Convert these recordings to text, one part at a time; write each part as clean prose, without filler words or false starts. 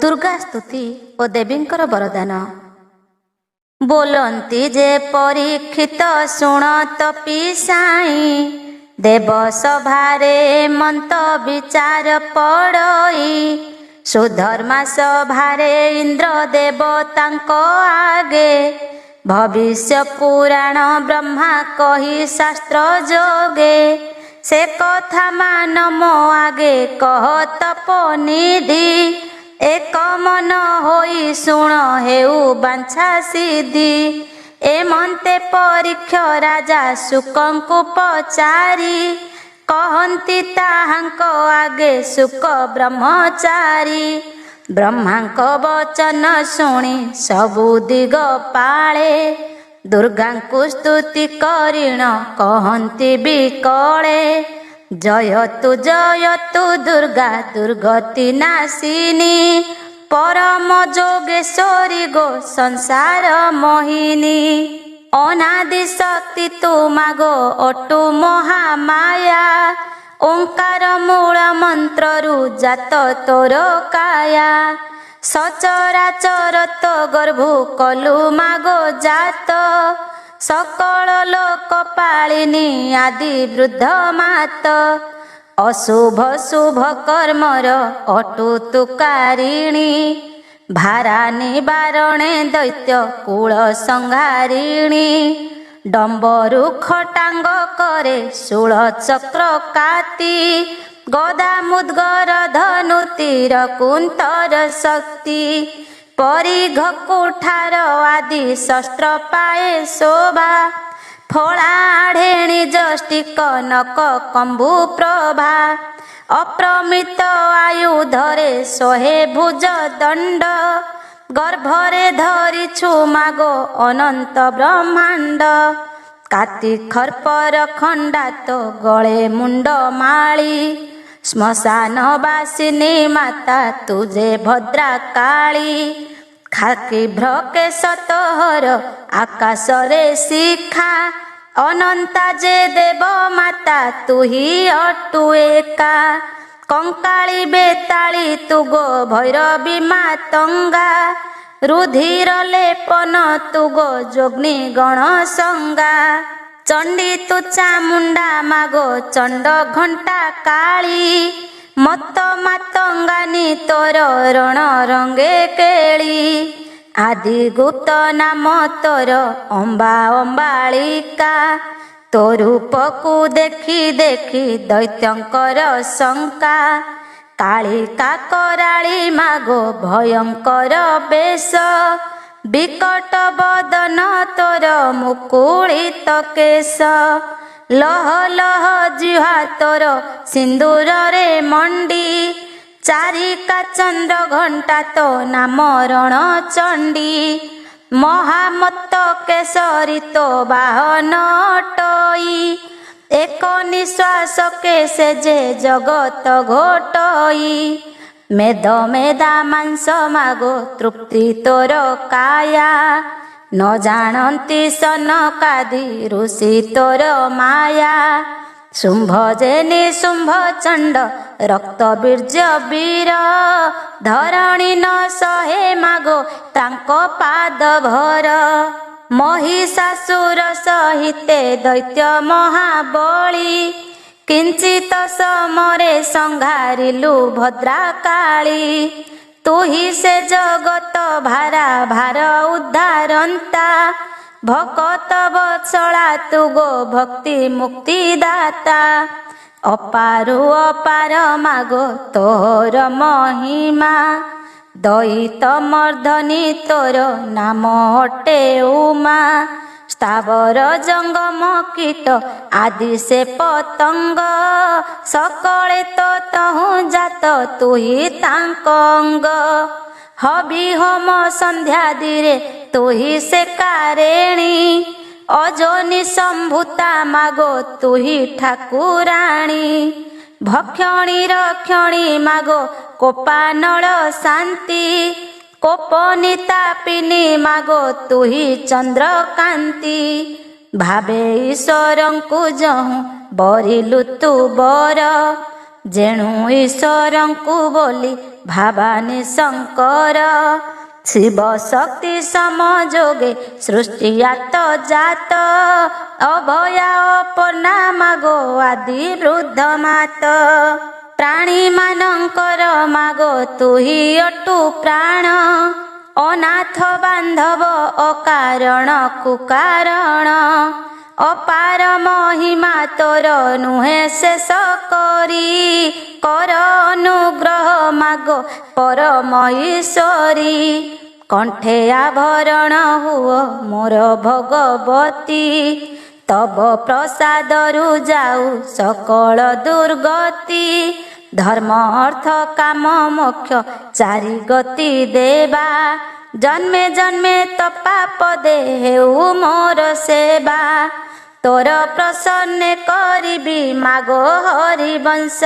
दुर्गा स्तुति और देवींकर वरदान। बोलती जे परीक्षित शुण तपिसाई, देव सभारे मंत विचार पड़ई। सुधर्मा सभारे इंद्र देवतांको आगे, भविष्य पुराण ब्रह्मा कही शास्त्र जोगे। से कथा मान मो आगे कह तपनिधि, एक मन होई शुण हेउ बांछा सिद्धि। एमंते परीक्ष राजा शुकंकु पचारी, कहंती ताहांको आगे शुक ब्रह्मचारी। ब्रह्मांको वचन शुणी सबु दिग पाळे, दुर्गांकु स्तुति करिण कहंती बिकळे। जयतु जयतु दुर्गा दुर्गति नाशिनी, परम जोगेश्वरी गो संसार मोहिनी। अनादि शक्ति तु मागो अटु महामाया, ओंकार मूल मंत्ररु जात तोर काया। सचराचर तो गर्भु कलु मागो जात, सकल लोक पालिनी आदि वृद्ध मात। अशुभ शुभ कर्मर अटु तुकारिणी, भारा निवारणे दैत्य कुल संहारिणी। डम्बरु खटांग करे शूल चक्र काती, गदा मुद्गर धनु तीर कुंतर शक्ति। परिघ कुठार आदि शस्त्र पाए शोभा, फलाढ़ेणी जष्टिक नक कंबु प्रभा। अप्रमित आयुधरे सोहे भुज दंड, गर्भरे धरिछु मागो अनंत ब्रह्मांड। काती खर्पर खंडा तो गळे मुंड माळी, श्मशान बासिनी माता तुझे भद्रा काली। खाकी भ्रके सतहर आकाश रे शिखा, अनंता जे देव माता तु ही अटु एका। कंकाली बेताली तु गो भैरवी मातंगा, रुधिर लेपन तु गो जोग्नि गण संगा। चंडी तु चामुंडा मागो चंड घंटा काली, मत मातंगानी तोर रण रंगे केली। आदि गुप्त नाम तोर अम्बा अम्बालिका, तो रूपकु देखी देखी दैत्यंकर शंका। कालिका कराळी मागो भयंकर बेश, विकट बदन तोर मुकुलित केश। लह लह जिहा तोर सिंदूर रे मंडी, चारिका चंद्र घंटा तो नाम रण चंडी। महामत्त केसरी तो बाहन अटई, एक निश्वास केसे जे जगत घोटई। मेद मेदा मांस मागो तृप्ति तोर काया, न जानती सनकादि ऋषि तोर माया। शुंभ जे निशुंभ चंड रक्त बीर्ज वीर, धरणी न सहे मागो तांको पाद भर। महिषासुर सहिते दैत्य महाबली, किंचित समरे संघारिलु भद्रा काली। तु ही से जगत भारा भार उद्धारंता, भकत वत्सला तु गो भक्ति मुक्ति दाता। अपारु अपार मागो तोर महिमा, दैत मर्दनी तोर नाम अटे उमा। स्थावर जंगम कीट आदि से पतंग, सकले तो तहु जात तु ही तांक अंग। हबि होम संध्या दिरे तु ही से कारेणी, अजोनि संभूता मागो तु ही ठाकुराणी। भक्षणी रक्षणी मागो कोपानल शांति, कोपनी तापिनी मागो तु ही चंद्रकांति। भावे ईश्वरंकु जहु बरिलु तु बर, जेणु ईश्वरंकु बोली ଭାବାନୀ ଶଙ୍କର ଶିବ ଶକ୍ତି ସମଯୋଗେ ସୃଷ୍ଟିଆତ ଜାତ ଅଭୟା ଅପର୍ଣ୍ଣା ମାଗ ଆଦି ବୃଦ୍ଧ ମାତ ପ୍ରାଣୀ ମାନଙ୍କର ମାଗ ତୁହି ଅଟୁ ପ୍ରାଣ ଅନାଥ ବାନ୍ଧବ ଅକାରଣ କୁକାରଣ ଅପାର ମହିମା ତୋର ନୁହେଁ ଶେଷ କରି କର ଅନୁଗ୍ରହ ମାଗ ପରମ ଈଶ୍ୱରୀ କଣ୍ଠେ ଆଭରଣ ହୁଅ ମୋର ଭଗବତୀ ତବ ପ୍ରସାଦରୁ ଯାଉ ସକଳ ଦୁର୍ଗତି ଧର୍ମ ଅର୍ଥ କାମ ମୋକ୍ଷ ଚାରି ଗତି ଦେବା ଜନ୍ମେ ଜନ୍ମେ ତପା ପଦେ ହେଉ ମୋର ସେବା ତୋର ପ୍ରସନ୍ନେ କରିବି ମାଗ ହରି ବଂଶ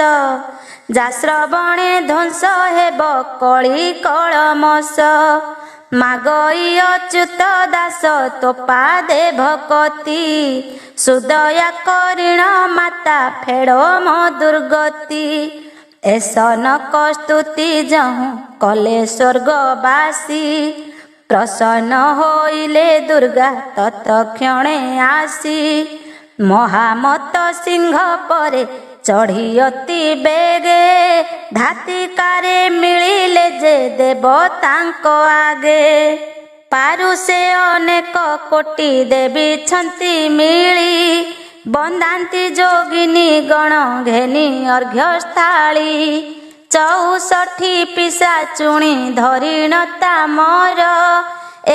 ଯା ଶ୍ରବଣେ ଧ୍ୱଂସ ହେବ କଳି କଳମସ ମାଗ ଇ ଅଚ୍ୟୁତ ଦାସ ତୋପା ଦେଭକତି ସୁଦୟା କରିଣ ମାତା ଫେଡ଼ ମୋ ଦୁର୍ଗତି ଏସ ନକ ସ୍ତୁତି ଯହୁଁ କଲେ ସ୍ୱର୍ଗବାସୀ ପ୍ରସନ୍ନ ହୋଇଲେ ଦୁର୍ଗା ତତ୍କ୍ଷଣେ ଆସି ମହାମତ ସିଂହ ପରେ ଚଢ଼ି ଅତି ବେଗେ ଧାତିକାରେ ମିଳିଲେ ଯେ ଦେବତାଙ୍କ ଆଗେ ପାରୁ ସେ ଅନେକ କୋଟି ଦେବୀ ଛନ୍ତି ମିଳି ବନ୍ଦାନ୍ତି ଯୋଗିନୀ ଗଣ ଘେନି ଅର୍ଘ୍ୟସ୍ଥାଳୀ 64 ପିଶାଚୁଣୀ ଧରିଣତା ମୋର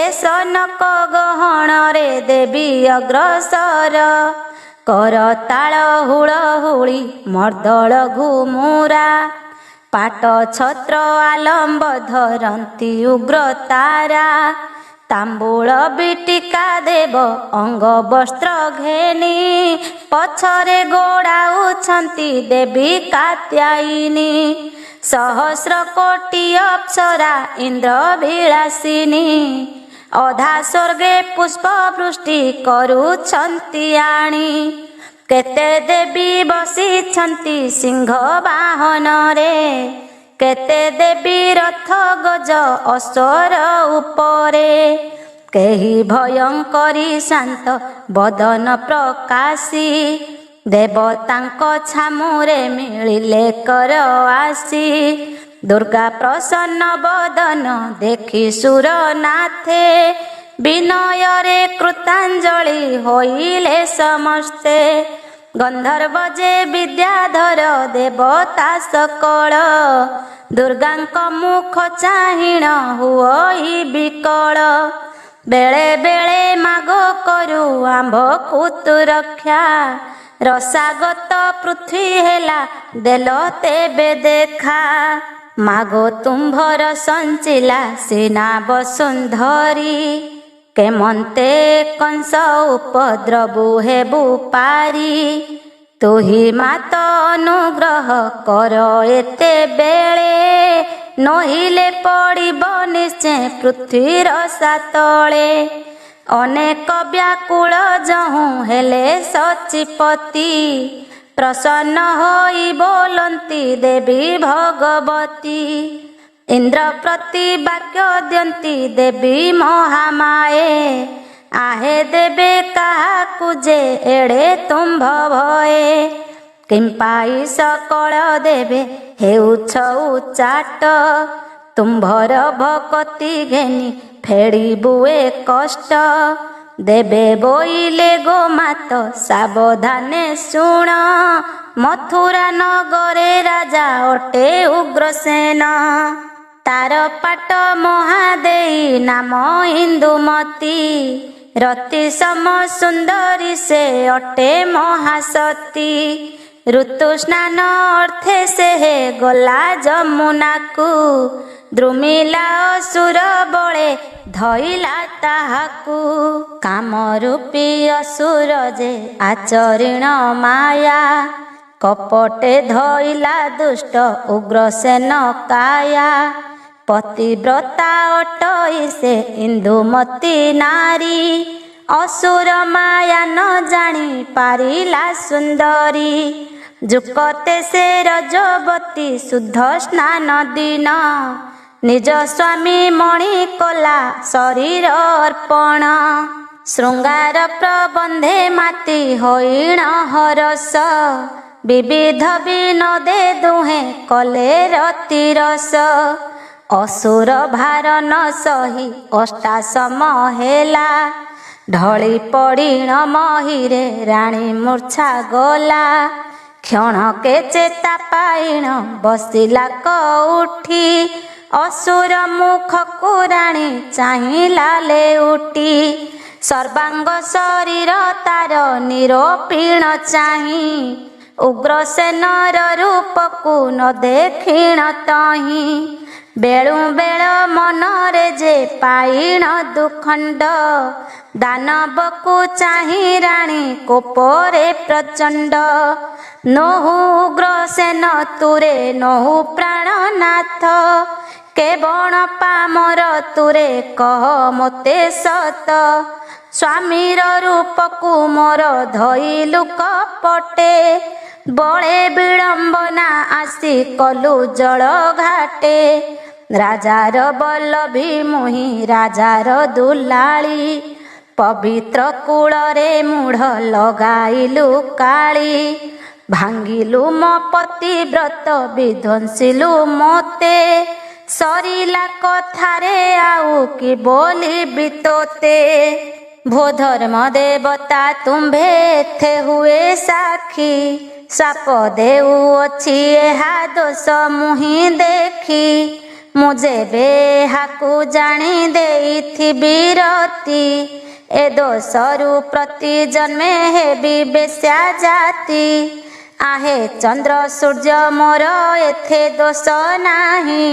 ଏସ ନକ ଗହଣରେ ଦେବୀ ଅଗ୍ରସର କରତାଳ ହୁଳହୁଳି ମର୍ଦ୍ଦଳ ଘୁମୁରା ପାଟ ଛତ୍ର ଆଲମ୍ବ ଧରନ୍ତି ଉଗ୍ର ତାରା ତାମ୍ବୁଳ ବିଟିକା ଦେବ ଅଙ୍ଗ ବସ୍ତ୍ର ଘେନି ପଛରେ ଗୋଡ଼ାଉଛନ୍ତି ଦେବୀ କାତ୍ୟାୟିନୀ ସହସ୍ର କୋଟି ଅପ୍ସରା ଇନ୍ଦ୍ର ବିଳାସିନୀ ଅଧା ସ୍ୱର୍ଗେ ପୁଷ୍ପ ବୃଷ୍ଟି କରୁଛନ୍ତି ଆଣି କେତେ ଦେବୀ ବସିଛନ୍ତି ସିଂହ ବାହନରେ କେତେ ଦେବୀ ରଥ ଗଜ ଅଶ୍ୱର ଉପରେ କେହି ଭୟଙ୍କରୀ ଶାନ୍ତ ବଦନ ପ୍ରକାଶୀ ଦେବତାଙ୍କ ଛାମୁରେ ମିଳିଲେ କର ଆସି ଦୁର୍ଗା ପ୍ରସନ୍ନ ବଦନ ଦେଖି ସୁର ନାଥେ ବିନୟରେ କୃତାଞ୍ଜଳି ହୋଇଲେ ସମସ୍ତେ ଗନ୍ଧର୍ବ ଯେ ବିଦ୍ୟାଧର ଦେବତା ସକଳ ଦୁର୍ଗାଙ୍କ ମୁଖ ଚାହିଣ ହୁଅ ବିକଳ ବେଳେ ବେଳେ ମାଗ କରୁ ଆମ୍ଭକୁ ତୁ ରକ୍ଷା ରସାଗତ ପୃଥ୍ୱୀ ହେଲା ଦେଲ ତେବେ ଦେଖା ମାଗୋ ତୁମ୍ଭର ସଞ୍ଚିଲା ସିନା ବସୁନ୍ଧରୀ କେମନ୍ତେ କଂସ ଉପଦ୍ରବୁ ହେବୁ ପାରି ତୁହି ମାତ ଅନୁଗ୍ରହ କର ଏତେବେଳେ ନହିଲେ ପଡ଼ିବ ନିଶ୍ଚୟ ପୃଥ୍ୱୀର ସାତଳେ ଅନେକ ବ୍ୟାକୁଳ ଯହୁଁ ହେଲେ ସଚିପତି ପ୍ରସନ୍ନ ହୋଇ ବୋଲନ୍ତି ଦେବୀ ଭଗବତୀ ଇନ୍ଦ୍ର ପ୍ରତି ବାକ୍ୟ ଦିଅନ୍ତି ଦେବୀ ମହାମାଏ आहे देबे काहाकु जे एड़े तुम्भ भये किंपाई सकल देबे हेउछ उचाट तुम्भर भकति घेनी फेड़ी बुए कष्ट देबे बोइले गोमात सावधाने शुण मथुरा नगरे राजा अटे उग्रसेन तार पाट महादेई नाम इंदुमती रति सम सुंदरी से अटे महासती ऋतु स्नान अर्थे से हे गला जमुना को द्रुमिला असुर बळे धइला ताहाकू काम रूपी असुर जे आचरिण माया कपटे धइला दुष्ट उग्रसेन काया पतिव्रता अटई से इंदुमती नारी असुर माया न जानी पारिला सुंदरी ଯୁକତେ ସେ ରଜବତୀ ଶୁଦ୍ଧ ସ୍ନାନ ଦିନ ନିଜ ସ୍ୱାମୀ ମଣି କଲା ଶରୀର ଅର୍ପଣ। ଶୃଙ୍ଗାର ପ୍ରବନ୍ଧେ ମାତି ହୋଇଣ ହରସ ବିବିଧ ବିନୋଦେ ଦୁହେଁ କଲେ ରତିରସ। ଅସୁର ଭାର ନ ସହି ଅଷ୍ଟାସମ ହେଲା ଢଳି ପଡ଼ିଣ ମହିରେ ରାଣୀ ମୂର୍ଚ୍ଛା ଗଲା। କ୍ଷଣକେ ଚେତା ପାଇଣ ବସିଲା କଉଠି ଅସୁର ମୁଖକୁ ରାଣୀ ଚାହିଁଲା ଲେଉଟି। ସର୍ବାଙ୍ଗ ଶରୀର ତାର ନିରୋପିଣ ଚାହିଁ ଉଗ୍ରସେନର ରୂପକୁ ନ ଦେଖିଣ ତହିଁ। ବେଳୁ ବେଳ ମନରେ ଯେ ପାଇଣ ଦୁଃଖଣ୍ଡ ଦାନବକୁ ଚାହିଁ ରାଣୀ କୋପରେ ପ୍ରଚଣ୍ଡ। ନୋହୁ ଉଗ୍ରସେନ ତୁରେ ନୋହୁ ପ୍ରାଣନାଥ କେବଳ ପାମର ତୁରେ କହ ମୋତେ ସତ। ସ୍ୱାମୀର ରୂପକୁ ମୋର ଧଇଲୁ କପଟେ ବଳେ ବିଳମ୍ବନା ଆସି କଲୁ ଜଳ ଘାଟେ। ରାଜାର ବଲ୍ଲଭୀ ମୁହିଁ ରାଜାର ଦୁଲାଳି ପବିତ୍ର କୂଳରେ ମୁଢ଼ ଲଗାଇଲୁ କାଳି। ଭାଙ୍ଗିଲୁ ମୋ ପତିବ୍ରତ ବିଧ୍ୱଂସିଲୁ ମୋତେ ସରିଲା କଥାରେ ଆଉ କି ବୋଲିବି ତୋତେ। ଭୋ ଧର୍ମ ଦେବତା ତୁମ୍ଭେ ଏଥେ ହୁଏ ସାକ୍ଷୀ ସାପ ଦେଉଅଛି ଏହା ଦୋଷ ମୁହିଁ ଦେଖି। ମୁଁ ଯେବେ ଏହାକୁ ଜାଣି ଦେଇଥିବି ରତି ଏ ଦୋଷରୁ ପ୍ରତି ଜନ୍ମେ ହେବି ବେଶ୍ୟା ଜାତି। आहे चंद्र सूर्य मोर एथे दोष नाही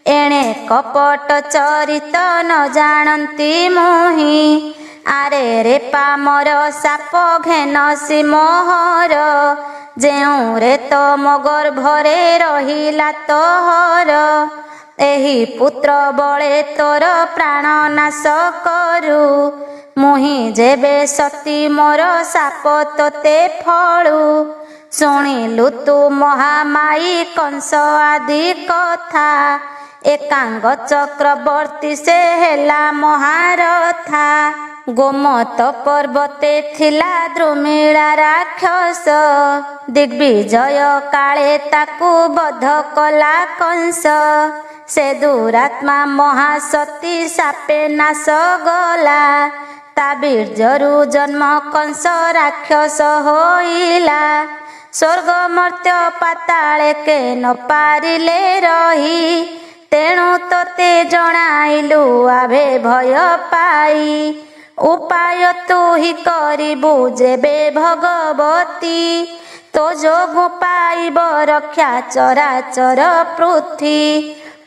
एणे कपट चरित न जानती मुही। आरे रे पामर साप घेनसी मोहर जेऊ रे तो मो गर्भरे रहिला तोहर। एही पुत्र बळे तोर प्राण नाश करू मुही जेबे सती मोर साप तोते फळू। शुणिलु तू महामाई कंस आदि कथा एकांग चक्रवर्ती से हेला महारथा। गोमत पर्वते थिला द्रुमिला राक्षस दिग्विजय काले ताकू बध कला कंस। से दुरात्मा महासती सापे नाश गला ता बीर्जरु जन्म कंस राक्षस होइला। स्वर्ग मर्त्य पाताले के न पारिले रही तेणु तोते जणाइलु आभे भय पाई। उपाय तू ही करिबु जेबे भगवती तो जोगु पाइब रक्षा चराचर पृथ्वी।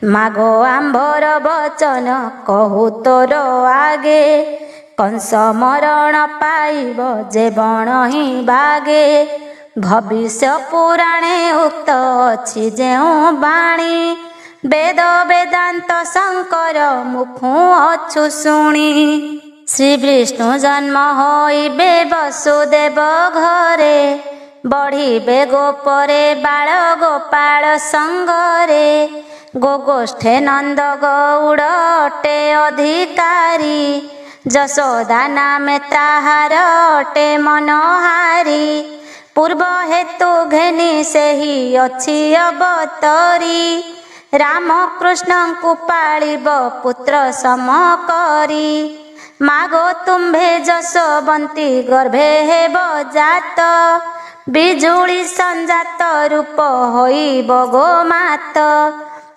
मागो आंभर वचन कहु तोर आगे कंस मरण पाइब जे बण ही बागे। भविष्य पुराणे उक्त अछि जेउ बाणी वेद वेदांत शंकर मुखु अछु शुणी। श्री विष्णु जन्म होइबे वसुदेव घरे बढ़िबे गोपरे बाल गोपाल संगरे। गोगोष्ठे नंद गौड़ अटे अधिकारी जशोदा नामे ताहार अटे मनोहारी। पूर्व हेतु घेनी से ही अछि अवतरी राम कृष्ण को पालिब पुत्र सम करी। मागो तुम्भे जशोवंती गर्भे हेब जात बिजुली संजात रूप होइब गोमात।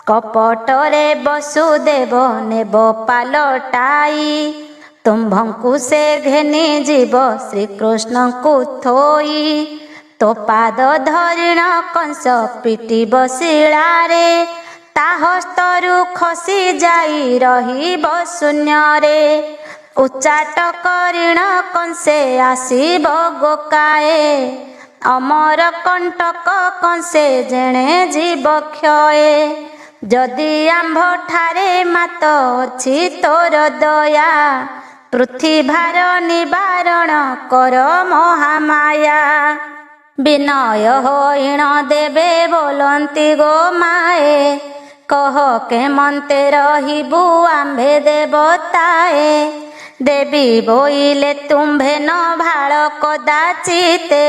कपटरे वसुदेव नेब पालटाई तुम्भंकु से घेनी जीव श्रीकृष्ण को थोई। तो पाद धरिण कंस पिटी बसिलारे ता हस्तरु खसी जाई रहिब शून्यरे। उच्चाट करिण कंसे आसीब गोकाए अमर कंटक कंसे जेणे जीव क्षये। जदि आंभ ठारे मात अछि तोर दया पृथ्वी भार निवारण कर महामाया। ବିନୟ ହୋଇଣ ଦେବେ ବୋଲନ୍ତି ଗୋମାଏ, କହ କେମନ୍ତେ ରହିବୁ ଆମ୍ଭେ ଦେବତାଏ। ଦେବୀ ବୋଇଲେ ତୁମ୍ଭେ ନ ଭାଳ କଦାଚିତେ,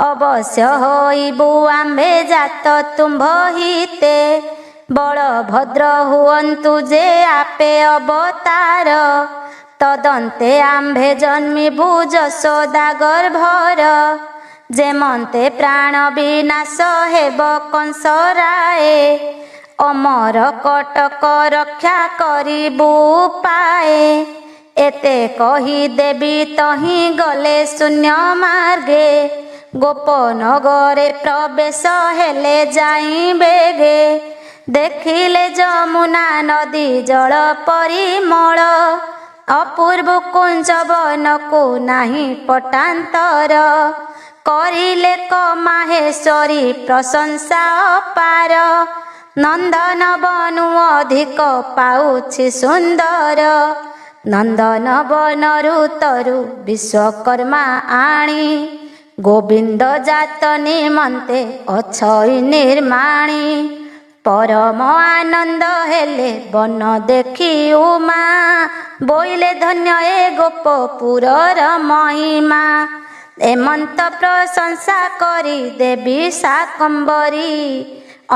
ଅବଶ୍ୟ ହୋଇବୁ ଆମ୍ଭେ ଜାତ ତୁମ୍ଭ ହିତେ। ବଳଭଦ୍ର ହୁଅନ୍ତୁ ଯେ ଆପେ ଅବତାର, ତଦନ୍ତେ ଆମ୍ଭେ ଜନ୍ମିବୁ ଯଶୋଦା ଗର୍ଭର। ଯେମନ୍ତେ ପ୍ରାଣ ବିନାଶ ହେବ କଂସରାଏ, ଅମର କଟକ ରକ୍ଷା କରିବୁ ପାଏ। ଏତେ କହି ଦେବୀ ତହିଁ ଗଲେ ଶୂନ୍ୟ ମାର୍ଗେ, ଗୋପନଗରେ ପ୍ରବେଶ ହେଲେ ଯାଇ ବେଗେ। ଦେଖିଲେ ଯମୁନା ନଦୀ ଜଳ ପରିମଳ, ଅପୂର୍ବ କୁଞ୍ଜ ବନକୁ ନାହିଁ ପଟାନ୍ତର। କରିଲେ କ ମାହେଶ୍ୱରୀ ପ୍ରଶଂସା ଅପାର, ନନ୍ଦନ ବନୁ ଅଧିକ ପାଉଛି ସୁନ୍ଦର। ନନ୍ଦନ ବନରୁ ତରୁ ବିଶ୍ୱକର୍ମା ଆଣି, ଗୋବିନ୍ଦ ଜାତ ନିମନ୍ତେ ଅଛଇ ନିର୍ମାଣୀ। ପରମ ଆନନ୍ଦ ହେଲେ ବନ ଦେଖି ଉମା, ବୋଇଲେ ଧନ୍ୟ ଏ ଗୋପପୁରର ମହିମା। ଏମନ୍ତ ପ୍ରଶଂସା କରି ଦେବୀ ଶାକମ୍ଭରୀ,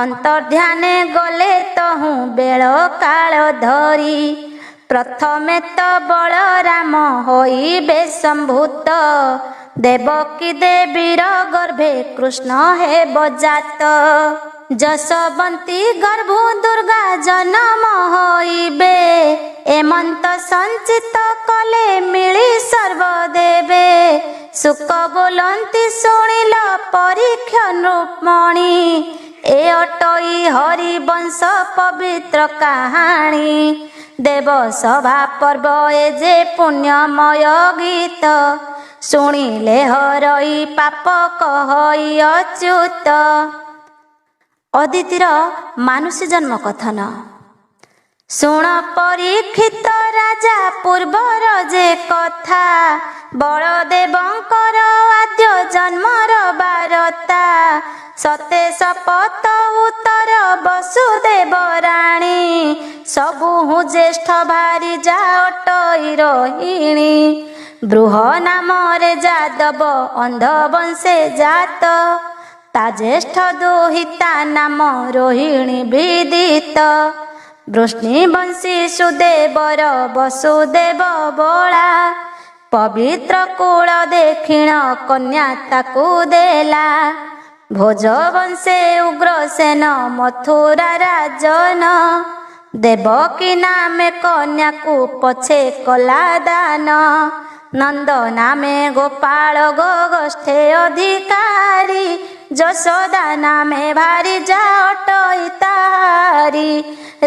ଅନ୍ତର୍ଧ୍ୟାନେ ଗଲେ ତହୁଁ ବେଳ କାଳ ଧରି। ପ୍ରଥମେ ତ ବଳରାମ ହୋଇବେ ସମ୍ଭୂତ, ଦେବକୀ ଦେବୀର ଗର୍ଭେ କୃଷ୍ଣ ହେବ ଜାତ। ଯଶୋବନ୍ତୀ ଗର୍ଭୁ ଦୁର୍ଗା ଜନମ ହୋଇବେ, ଏମନ୍ତ ସଞ୍ଚିତ କଲେ ମିଳି ସର୍ବଦେବେ। ସୁକ ବୋଲନ୍ତି ଶୁଣିଲ ପରୀକ୍ଷ ନୃପମଣି, ଏ ଅଟଇ ହରିବଂଶ ପବିତ୍ର କାହାଣୀ। ଦେବ ସଭା ପର୍ବ ଏ ଯେ ପୁଣ୍ୟମୟ ଗୀତ, ଶୁଣିଲେ ହରଇ ପାପ କହଇ ଅଚ୍ୟୁତ। ଅଦିତିର ମାନୁଷୀ ଜନ୍ମ କଥନ। ଶୁଣ ପରୀକ୍ଷିତ ରାଜା ପୂର୍ବର ଯେ କଥା, ବଳଦେବଙ୍କର ଆଦ୍ୟ ଜନ୍ମର ବାରତା। ସତେ ଶପଥ ଉତ୍ତର ବସୁଦେବ ରାଣୀ, ସବୁ ଜ୍ୟେଷ୍ଠ ଭାରି ଯା ଅଟଇ ରୋହିଣୀ। ବୃହ ନାମରେ ଯାଦବ ଅନ୍ଧ ବଂଶେ ଜାତ, ତା ଜ୍ୟେଷ୍ଠ ଦୁହିତା ନାମ ରୋହିଣୀ ବିଦିତ। ବୃଷ୍ଣିବଂଶୀ ସୁଦେବର ବସୁଦେବ ବଳା, ପବିତ୍ର କୁଳ ଦେଖିଣ କନ୍ୟା ତାକୁ ଦେଲା। ଭୋଜବଂଶେ ଉଗ୍ରସେନ ମଥୁରା ରାଜନ, ଦେବକୀ ନାମେ କନ୍ୟାକୁ ପଛେ କଲା ଦାନ। ନନ୍ଦ ନାମେ ଗୋପାଳ ଗୋଷ୍ଠେ ଅଧିକାରୀ, ଯଶୋଦା ନାମେ ଭାରି ଯା ଅଟଇ ତାହାରି।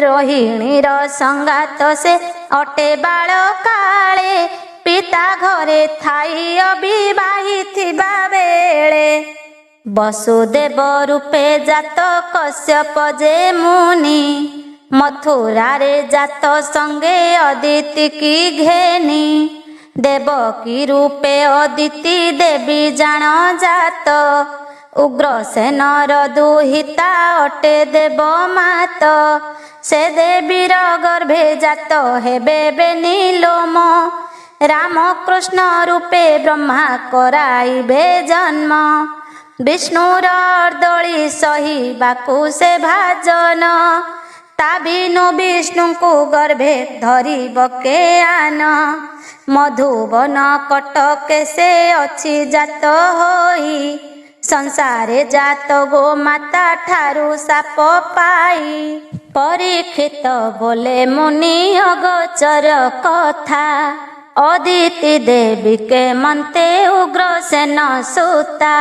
ରୋହିଣୀର ସଂଗାତ ସେ ଅଟେ ବାଳ କାଳେ, ପିତା ଘରେ ଥାଇ ଅବିବାହି ଥିବା ବେଳେ। ବସୁଦେବ ରୂପେ ଜାତ କଶ୍ୟପ ଯେ ମୁନି, ମଥୁରାରେ ଜାତ ସଙ୍ଗେ ଅଦିତି କି ଘେନି। ଦେବକୀ ରୂପେ ଅଦିତି ଦେବୀ ଜାଣ ଜାତ, ଉଗ୍ରସେନର ଦୁହିତା ଅଟେ ଦେବ ମାତ। ସେ ଦେବୀର ଗର୍ଭେ ଜାତ ହେବେ ବେନିଲୋମ, ରାମକୃଷ୍ଣ ରୂପେ ବ୍ରହ୍ମା କରାଇବେ ଜନ୍ମ। ବିଷ୍ଣୁର ଅର୍ଦ୍ଦଳି ସହିବାକୁ ସେ ଭାଜନ, ତା ବିନୁ ବିଷ୍ଣୁଙ୍କୁ ଗର୍ଭେ ଧରିବ କେଆନ। ମଧୁବନ କଟକେ ସେ ଅଛି ଜାତ ହୋଇ, ସଂସାରେ ଜାତ ଗୋମାତା ଠାରୁ ସାପ ପାଇ। ପରୀକ୍ଷିତ ବୋଲେ ମୁନି ଅଗୋଚର କଥା, ଅଦିତି ଦେବୀ କେମନ୍ତେ ଉଗ୍ରସେନ ସୁତା।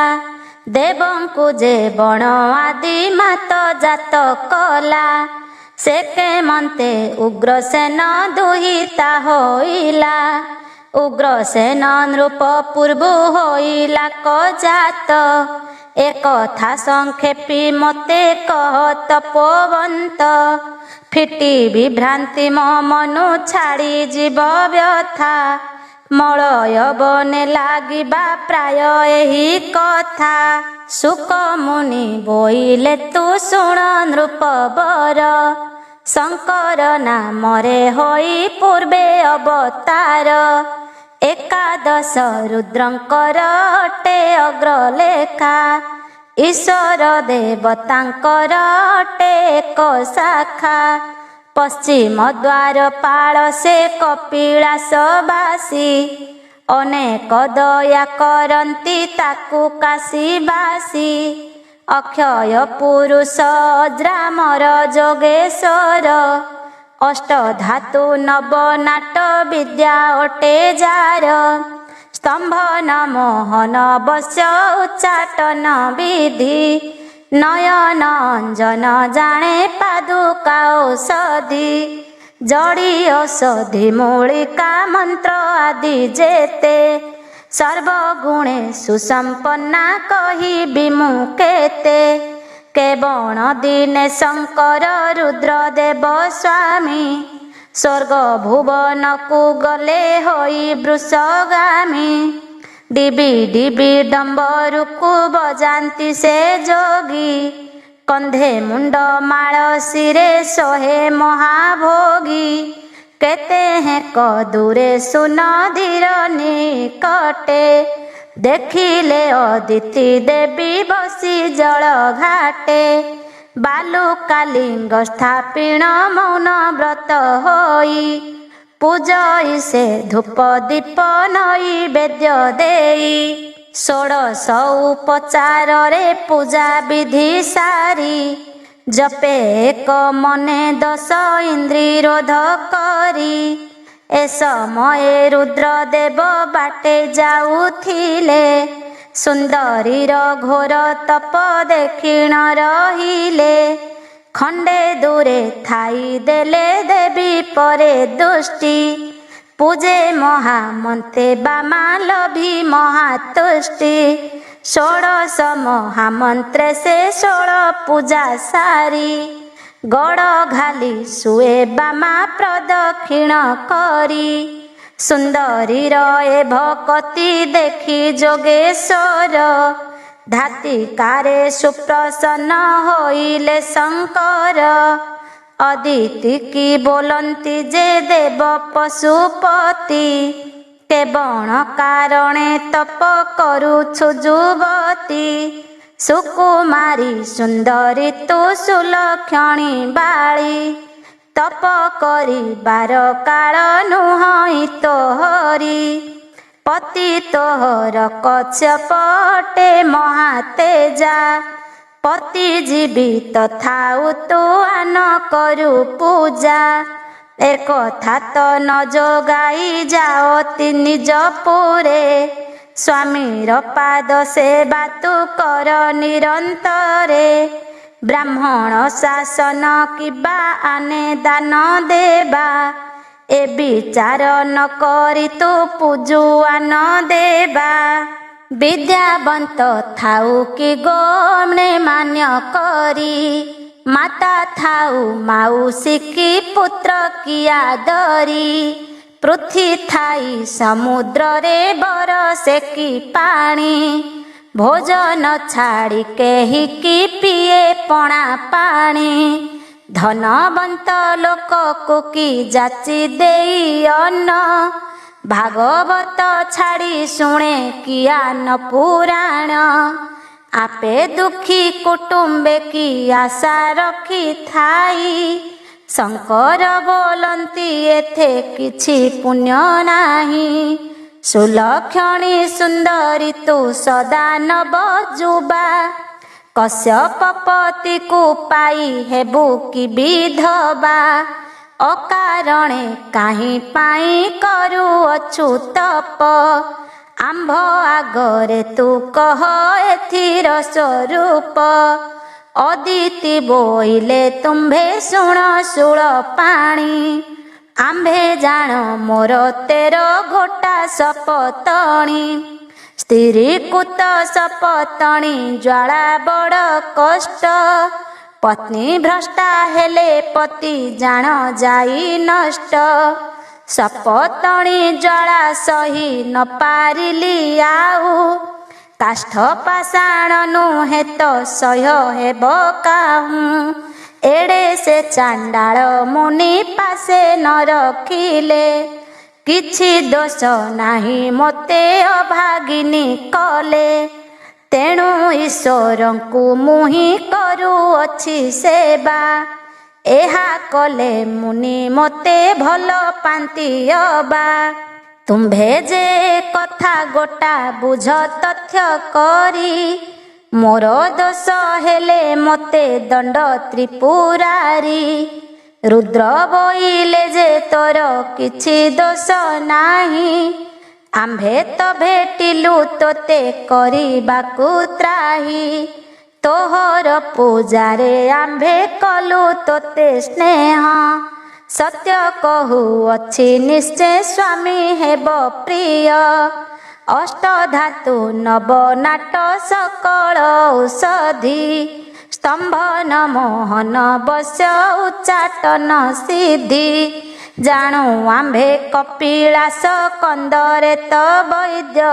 ଦେବଙ୍କୁ ଯେ ବଣ ଆଦି ମାତ ଜାତ କଲା, ସେ କେମନ୍ତେ ଉଗ୍ରସେନ ଦୁହିତା ହୋଇଲା। ଉଗ୍ରସେନ ନୃପ ପୂର୍ବୁ ହୋଇଲା କ ଜାତ, ଏକଥା ସଂକ୍ଷେପି ମତେ କହ ତପୋବନ୍ତ। ଫିଟି ବିଭ୍ରାନ୍ତି ମୋ ମନୁ ଛାଡ଼ି ଯିବ ବ୍ୟଥା, ମଳୟବନେ ଲାଗିବା ପ୍ରାୟ ଏହି କଥା। ଶୁକ ମୁନି ବୋଇଲେ ତୁ ଶୁଣ ନୃପବର, ଶଙ୍କର ନାମରେ ହୋଇ ପୂର୍ବେ ଅବତାର। ଏକାଦଶ ରୁଦ୍ରଙ୍କର ଅଟେ ଅଗ୍ରଲେଖା, ଈଶ୍ୱର ଦେବତାଙ୍କର ଅଟେ ଏକ ଶାଖା। ପଶ୍ଚିମ ଦ୍ୱାର ପାଳ ସେ କପିଳାସବାସୀ, ଅନେକ ଦୟା କରନ୍ତି ତାକୁ କାଶୀବାସୀ। ଅକ୍ଷୟ ପୁରୁଷ ଅଜ୍ରାମର ଯୋଗେଶ୍ୱର, ଅଷ୍ଟଧାତୁ ନବନାଟ ବିଦ୍ୟା ଅଟେ ଯାର। ସ୍ତମ୍ଭନ ମୋହନ ବଶ୍ୟ ଉଚ୍ଚାଟନ ବିଧି, ନୟନ ଅଞ୍ଜନ ଜାଣେ ପାଦୁକା ଔଷଧି। ଜଡ଼ି ଔଷଧି ମୂଳିକା ମନ୍ତ୍ର ଆଦି ଯେତେ, ସର୍ବଗୁଣେ ସୁସମ୍ପନ୍ନା କହିବି ମୁଁ କେତେ। କେବଳ ଦିନେ ଶଙ୍କର ରୁଦ୍ରଦେବ ସ୍ୱାମୀ, ସ୍ୱର୍ଗ ଭୁବନକୁ ଗଲେ ହୋଇ ବୃଷଗାମୀ। ଡିବି ଡିବି ଡମ୍ବରୁକୁ ବଜାନ୍ତି ସେ ଯୋଗୀ, କନ୍ଧେ ମୁଣ୍ଡ ମାଳ ଶିରେ ଶୋହେ ମହାଭୋଗୀ। କେତେ ହେକ ଦୂରେ ସୁନଧୀର ନିକଟେ, ଦେଖିଲେ ଅଦିତି ଦେବୀ ବସି ଜଳ ଘାଟେ। ବାଲୁକାଲିଙ୍ଗ ସ୍ଥାପିଣ ମୌନ ବ୍ରତ ହୋଇ, ପୂଜଇ ସେ ଧୂପ ଦୀପ ନୈବେଦ୍ୟ ଦେଇ। ଷୋଡ଼ଶ ଉପଚାରରେ ପୂଜା ବିଧି ସାରି, ଜପେ ଏକ ମନେ ଦଶ ଇନ୍ଦ୍ରି ରୋଧ କରି। ଏ ସମୟେ ରୁଦ୍ରଦେବ ବାଟେ ଯାଉଥିଲେ, ସୁନ୍ଦରୀର ଘୋର ତପ ଦେଖିଣ ରହିଲେ। ଖଣ୍ଡେ ଦୂରେ ଥାଇ ଦେଲେ ଦେବୀ ପରେ ଦୃଷ୍ଟି, ପୂଜେ ମହାମନ୍ତେ ବାମା ଲଭି ମହାତୁଷ୍ଟି। ଷୋଡ଼ଶ ମହାମନ୍ତ୍ରେ ସେ 16 ପୂଜା ସାରି, ଗଡ଼ ଘାଲି ଶୁଏ ବାମା ପ୍ରଦକ୍ଷିଣ କରି। ସୁନ୍ଦରୀର ଏ ଭକତି ଦେଖି ଯୋଗେଶ୍ୱର, ଧାତିକାରେ ସୁପ୍ରସନ୍ନ ହୋଇଲେ ଶଙ୍କର। ଅଦିତି କି ବୋଲନ୍ତି ଯେ ଦେବ ପଶୁପତି, କେବଳ କାରଣେ ତପ କରୁଛୁ ଯୁବତୀ। ସୁକୁମାରୀ ସୁନ୍ଦରୀ ତୁ ସୁଲକ୍ଷଣୀ ବାଳି, ତପ କରିବାର କାଳ ନୁହଁ ତୋହରି। ପତି ତୋହର କଶ୍ୟପ ଅଟେ ମହାତେଜା, ପତି ଜୀବିତ ଥାଉ ତୁ ଆନ କରୁ ପୂଜା। ଏକଥା ତ ନ ଯୋଗାଇ ଯାଅତି ନିଜ ପୁରେ, ସ୍ୱାମୀର ପାଦ ସେବା ତୁ କର ନିରନ୍ତରେ। ବ୍ରାହ୍ମଣ ଶାସନ କିବା ଆନେ ଦାନ ଦେବା, ଏ ବିଚାର ନ କରି ତୁ ପୂଜୁଆନ ଦେବା। ବିଦ୍ୟାବନ୍ତ ଥାଉ କି ଗମନେ ମାନ୍ୟ କରି, ମାତା ଥାଉ ମାଉସୀ କି ପୁତ୍ର କି ଆଦରି। ପୃଥ୍ୱୀ ଥାଇ ସମୁଦ୍ରରେ ବରଷେ କି ପାଣି, ଭୋଜନ ଛାଡ଼ି କେହି କି ପିଏ ପଣା ପାଣି। ଧନବନ୍ତ ଲୋକକୁ କି ଯାଚି ଦେଇ ଅନ୍ନ, ଭାଗବତ ଛାଡ଼ି ଶୁଣେ କିଆନ ପୁରାଣ। ଆପେ ଦୁଃଖୀ କୁଟୁମ୍ବେ କି ଆଶା ରଖିଥାଇ, ଶଙ୍କର ବୋଲନ୍ତି ଏଥେ କିଛି ପୁଣ୍ୟ ନାହିଁ। ସୁଲକ୍ଷଣୀ ସୁନ୍ଦରୀ ତୁ ସଦା ନବ ଯୁବା, କଶ୍ୟପ ପତିକୁ ପାଇ ହେବୁ କି ବିଧବା। ଅକାରଣେ କାହିଁ ପାଇଁ କରୁଅଛୁ ତପ, ଆମ୍ଭ ଆଗରେ ତୁ କହ ଏଥିର ସ୍ୱରୂପ। ଅଦିତି ବୋଇଲେ ତୁମ୍ଭେ ଶୁଣ ଶୂଳ ପାଣି, ଆମ୍ଭେ ଜାଣ ମୋର 13 ଗୋଟା ସପତଣି। ସ୍ତ୍ରୀକୁ ତ ସପତଣି ଜ୍ୱାଳା ବଡ଼ କଷ୍ଟ, ପତ୍ନୀ ଭ୍ରଷ୍ଟା ହେଲେ ପତି ଜାଣ ଯାଇ ନଷ୍ଟ। ସପତଣି ଜ୍ୱାଳା ସହି ନ ପାରିଲି ଆଉ, କାଷ୍ଠ ପାଷାଣ ନୁହେଁ ତ ସହ୍ୟ ହେବ କାହୁଁ। ଏଡ଼େ ସେ ଚାଣ୍ଡାଳ ମୁନି ପାଶେ ନ ରଖିଲେ, କିଛି ଦୋଷ ନାହିଁ ମୋତେ ଅଭାଗିନୀ କଲେ। ତେଣୁ ଈଶ୍ୱରଙ୍କୁ ମୁଁ ହିଁ କରୁଅଛି ସେବା, ଏହା କଲେ ମୁନି ମୋତେ ଭଲ ପାନ୍ତି ଅବା। ତୁମ୍ଭେ ଯେ କଥା ଗୋଟା ବୁଝ ତଥ୍ୟ କରି, ମୋର ଦୋଷ ହେଲେ ମୋତେ ଦଣ୍ଡ ତ୍ରିପୁରାରୀ। ରୁଦ୍ର ବୋଇଲେ ଯେ ତୋର କିଛି ଦୋଷ ନାହିଁ, ଆମ୍ଭେ ତ ଭେଟିଲୁ ତୋତେ କରିବାକୁ ତ୍ରାହି। ତୋହର ପୂଜାରେ ଆମ୍ଭେ କଲୁ ତୋତେ ସ୍ନେହ, ସତ୍ୟ କହୁଅଛି ନିଶ୍ଚୟ ସ୍ୱାମୀ ହେବ ପ୍ରିୟ। ଅଷ୍ଟଧାତୁ ନବନାଟ ସକଳ ଔଷଧି, ସ୍ତମ୍ଭନ ମୋହନ ବଶ୍ୟ ଉଚ୍ଚାଟନ ସିଦ୍ଧି। ଜାଣୁ ଆମ୍ଭେ କପିଳାସ କନ୍ଦରେ ତ ବୈଦ୍ୟ,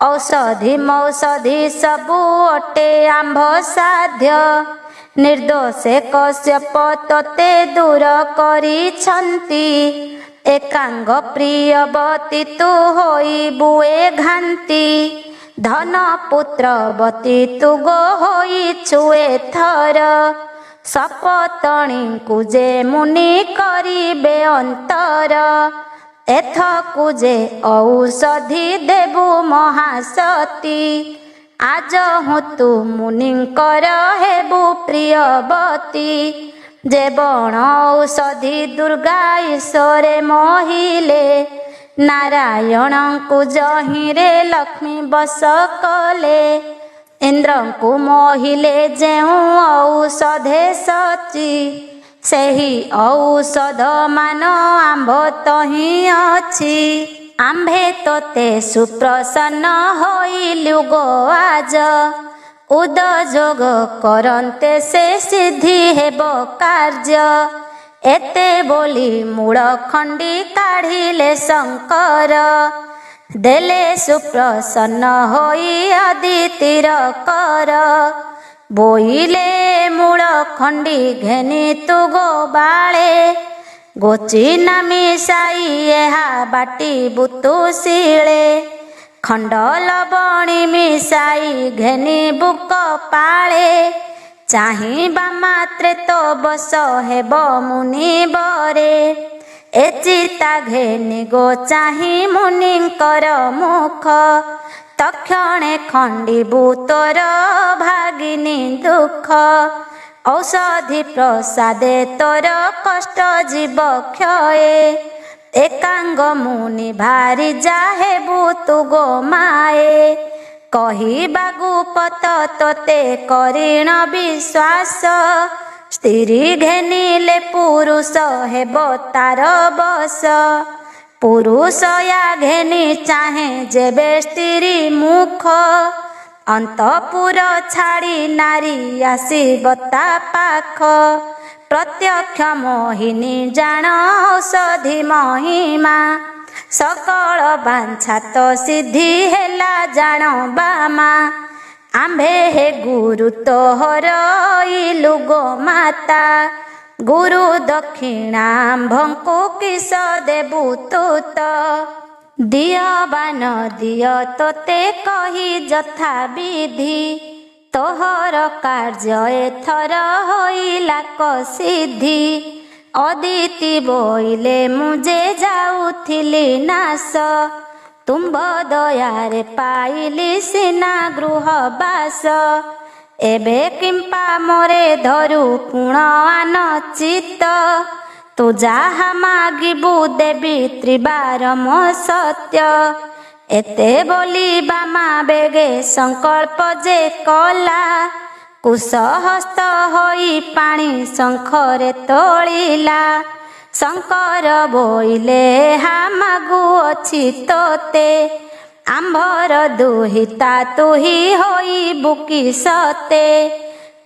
ଔଷଧି ମୌଷଧି ସବୁ ଅଟେ ଆମ୍ଭ ସାଧ୍ୟ। ନିର୍ଦ୍ଦୋଷେ କଶ୍ୟପ ତୋତେ ଦୂର କରିଛନ୍ତି, ଏକାଙ୍ଗ ପ୍ରିୟବତୀ ତୁ ହୋଇବୁ ଏ ଘାନ୍ତି। ଧନ ପୁତ୍ରବତୀ ତୁ ଗୋ ହୋଇଛୁ ଏଥର, ସପତଣିଙ୍କୁ ଯେ ମୁନି କରିବେ ଅନ୍ତର। ଏଥକୁ ଯେ ଔଷଧି ଦେବୁ ମହାସତୀ, ଆଜହୁଁ ତୁ ମୁନିଙ୍କର ହେବୁ ପ୍ରିୟବତୀ। ଯେ ବଣ ଔଷଧି ଦୁର୍ଗା ଈଶ୍ୱରେ ମୋହିଲେ, ନାରାୟଣଙ୍କୁ ଯହିଁରେ ଲକ୍ଷ୍ମୀ ବଶ କଲେ। ଇନ୍ଦ୍ରଙ୍କୁ ମୋହିଲେ ଯେଉଁ ଔଷଧେ ସଚି, ସେହି ଔଷଧ ମାନ ଆମ୍ଭ ତହିଁ ଅଛି। ଆମ୍ଭେ ତୋତେ ସୁପ୍ରସନ୍ନ ହୋଇଲୁ ଗୋ ଆଜ, ଉଦଯୋଗ କରନ୍ତେ ସେ ସିଦ୍ଧି ହେବ କାର୍ଯ୍ୟ। ଏତେ ବୋଲି ମୂଳ ଖଣ୍ଡି କାଢ଼ିଲେ ଶଙ୍କର, ଦେଲେ ସୁପ୍ରସନ୍ନ ହୋଇ ଅଦିତିର କର। ବୋଇଲେ ମୂଳ ଖଣ୍ଡି ଘେନି ତୁ ଗୋ ବାଳେ, ଗୋଚିନା ମିଶାଇ ଏହା ବାଟିବୁ ତୁ ଶିଳେ। ଖଣ୍ଡ ଲବଣୀ ମିଶାଇ ଘେନିବୁ କପାଳେ, ଚାହିଁବା ମାତ୍ରେ ତୋ ବଶ ହେବ ମୁନିବରେ। ଏ ଚିତା ଘେନି ଗୋ ଚାହିଁ ମୁନିଙ୍କର ମୁଖ, ତକ୍ଷଣେ ଖଣ୍ଡିବୁ ତୋର ଭାଗିନୀ ଦୁଃଖ। ଔଷଧି ପ୍ରସାଦେ ତୋର କଷ୍ଟ ଯିବ କ୍ଷୟେ, ଏକାଙ୍ଗ ମୁନି ଭାରି ଯା ହେବୁ ତୁ ଗୋ ମାଏ। କହିବା ଗୁପତ ତୋତେ କରିଣ ବିଶ୍ୱାସ, ସ୍ତ୍ରୀ ଘେନିଲେ ପୁରୁଷ ହେବ ତାର ବଶ। ପୁରୁଷୟା ଘେନି ଚାହେଁ ଯେବେ ସ୍ତ୍ରୀ ମୁଖ, ଅନ୍ତପୁର ଛାଡ଼ି ନାରୀ ଆସିବ ତା ପାଖ। ପ୍ରତ୍ୟକ୍ଷ ମୋହିନୀ ଜାଣ ଔଷଧି ମହିମା, ସକଳ ବାଞ୍ଛା ତ ସିଦ୍ଧି ହେଲା ଜାଣ ବାମା। ଆମ୍ଭେ ହେ ଗୁରୁ ତୋହର ଇଲୁ ଗୋ ମାତା, ଗୁରୁ ଦକ୍ଷିଣା ଆମ୍ଭଙ୍କୁ କିସ ଦେବୁ ତୁ ତ। ଦିଅ ବା ନ ଦିଅ ତୋତେ କହି ଯଥା ବିଧି, ତୋହର କାର୍ଯ୍ୟ ଏଥର ହୋଇଲା କସିଦ୍ଧି। ଅଦିତି ବୋଇଲେ ମୁଁ ଯେ ଯାଉଥିଲି ନାଶ, ତୁମ୍ଭ ଦୟାରେ ପାଇଲି ସିନା ଗୃହବାସ। ଏବେ କିମ୍ପା ମୋରେ ଧରୁ ପୁଣ ଆନଚିତ, ତୁ ଯାହା ମାଗିବୁ ଦେବି ତ୍ରିବାରମ ସତ୍ୟ। ଏତେ ବୋଲି ବାମା ବେଗେ ସଂକଳ୍ପ ଯେ କଲା, କୁଶହସ୍ତ ହୋଇ ପାଣି ଶଙ୍ଖରେ ତୋଳିଲା। ଶଙ୍କର ବୋଇଲେ ଏହା ମାଗୁଅଛି ତୋତେ, ଆମ୍ଭର ଦୁହିତା ତୁହି ହୋଇବୁ କି ସତେ।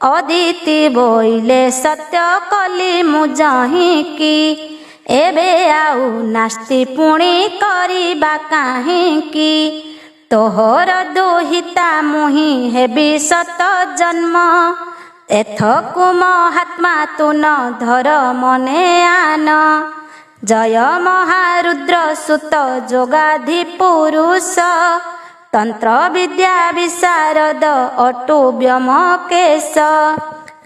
ଅଦିତି ବୋଇଲେ ସତ୍ୟ କଲି ମୁଁ ଯହିଁକି, एबे आउ नास्ति पुणी करिबा काहिंकी तोहर दुहिता मुहि हेबि सत जन्म एथकु महात्मा तु न धर मने आन जय महारुद्र सुत जोगाधि पुरुष तंत्र विद्या विशारद अटु व्योमकेश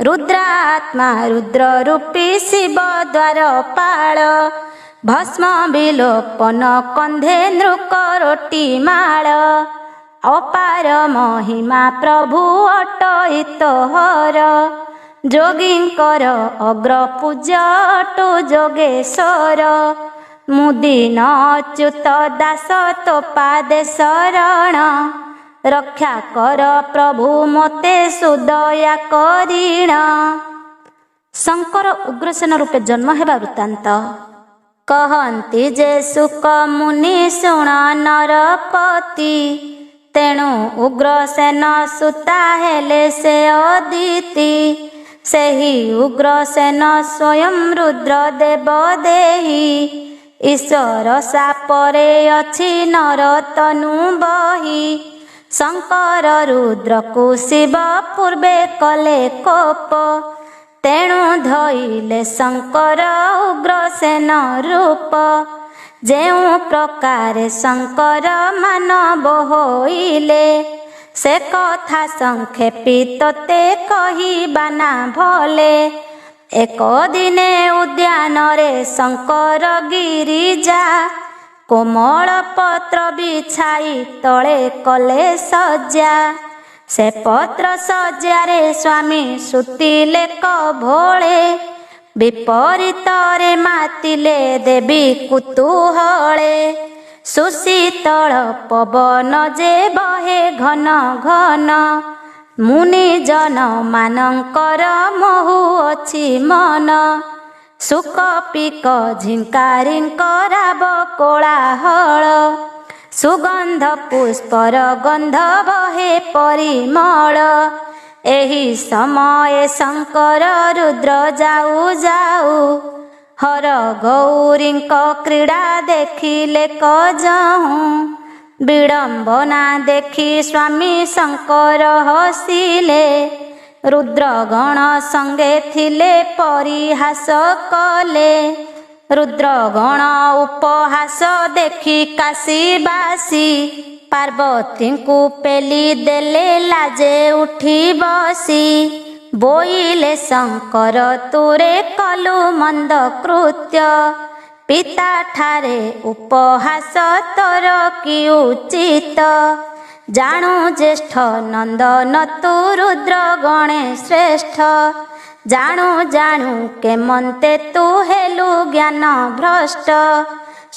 रुद्रात्मा रुद्र रूपी शिव द्वारपाल भस्म विलोपन कंधे नृकरोटी माळ अपार महिमा प्रभु अटहित हर जोगींकर अग्र पूज्य अटु जोगेश्वर मुदीन अच्युत दास तो पादे शरण रक्षा कर प्रभु मते सुदया करीण। शंकर उग्रसेन रूपे जन्म हेबा वृत्तांत कहन्ति जे सुक मुनि शुण नरपति तेणु उग्रसेन सुता हेले से अदिति सेहि उग्रसेन स्वयं रुद्र देव देहि ईश्वर सापरे अछि नर तनु बहि शंकर रुद्र को शिव पूर्वे कले कोप तेणु धइले शंकर उग्रसेन रूप जेउ प्रकार शंकर मानव होइले से कथा संक्षेपी तोते कहिबा ना भले एक दिने उद्यान रे शंकर गिरिजा कोमल पत्र बिछाई तले कले सज्जा से पत्र सज्जारे स्वामी सुतिले कभोळे विपरीत रे मातिले देवी कुतूहले सुशीतल पवन जे बहे घन घन मुनि जन मानकर महु अछि मन सुक पिक झिंकारिंकर कोलाहल सुगंध पुष्पर गंध बहे परिमल एही समय शंकर रुद्र जाऊ जाऊ हर गौरींक क्रीड़ा देखिले कजहु विडंबना देखि स्वामी शंकर हसिले रुद्रगण संगे थिले परिहास कले रुद्रगण उपहास देखि काशीबासी पार्वती को पेली देले लाजे उठी बसी बोइले शंकर तुरे कलु मंद कृत्य पिता ठारे उपहास तोर कि उचित जाणु ज्येष्ठ नंदन तु रुद्र गणे श्रेष्ठ जाणु जाणु केमंते तु हेलु ज्ञान भ्रष्ट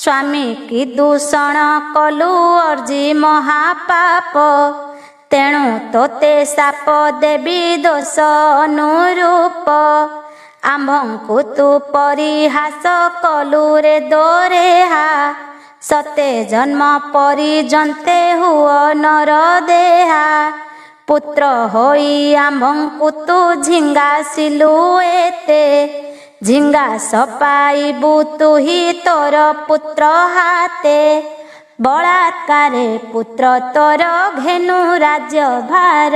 स्वामी की दूषण कलु अर्जी महापाप तेणु तोते साप देवी दोष अनुरूप आम्भंकु तु परिहास कलु रे दोरेहा सते जन्म परिजन्ते हुओ नर देहा पुत्र होई आम्भंकु तु झिंगासिलु एते झिंगा सपाइबु तुही तोर पुत्र हाते बलात्कारे पुत्र तोर घेनु राज्य भार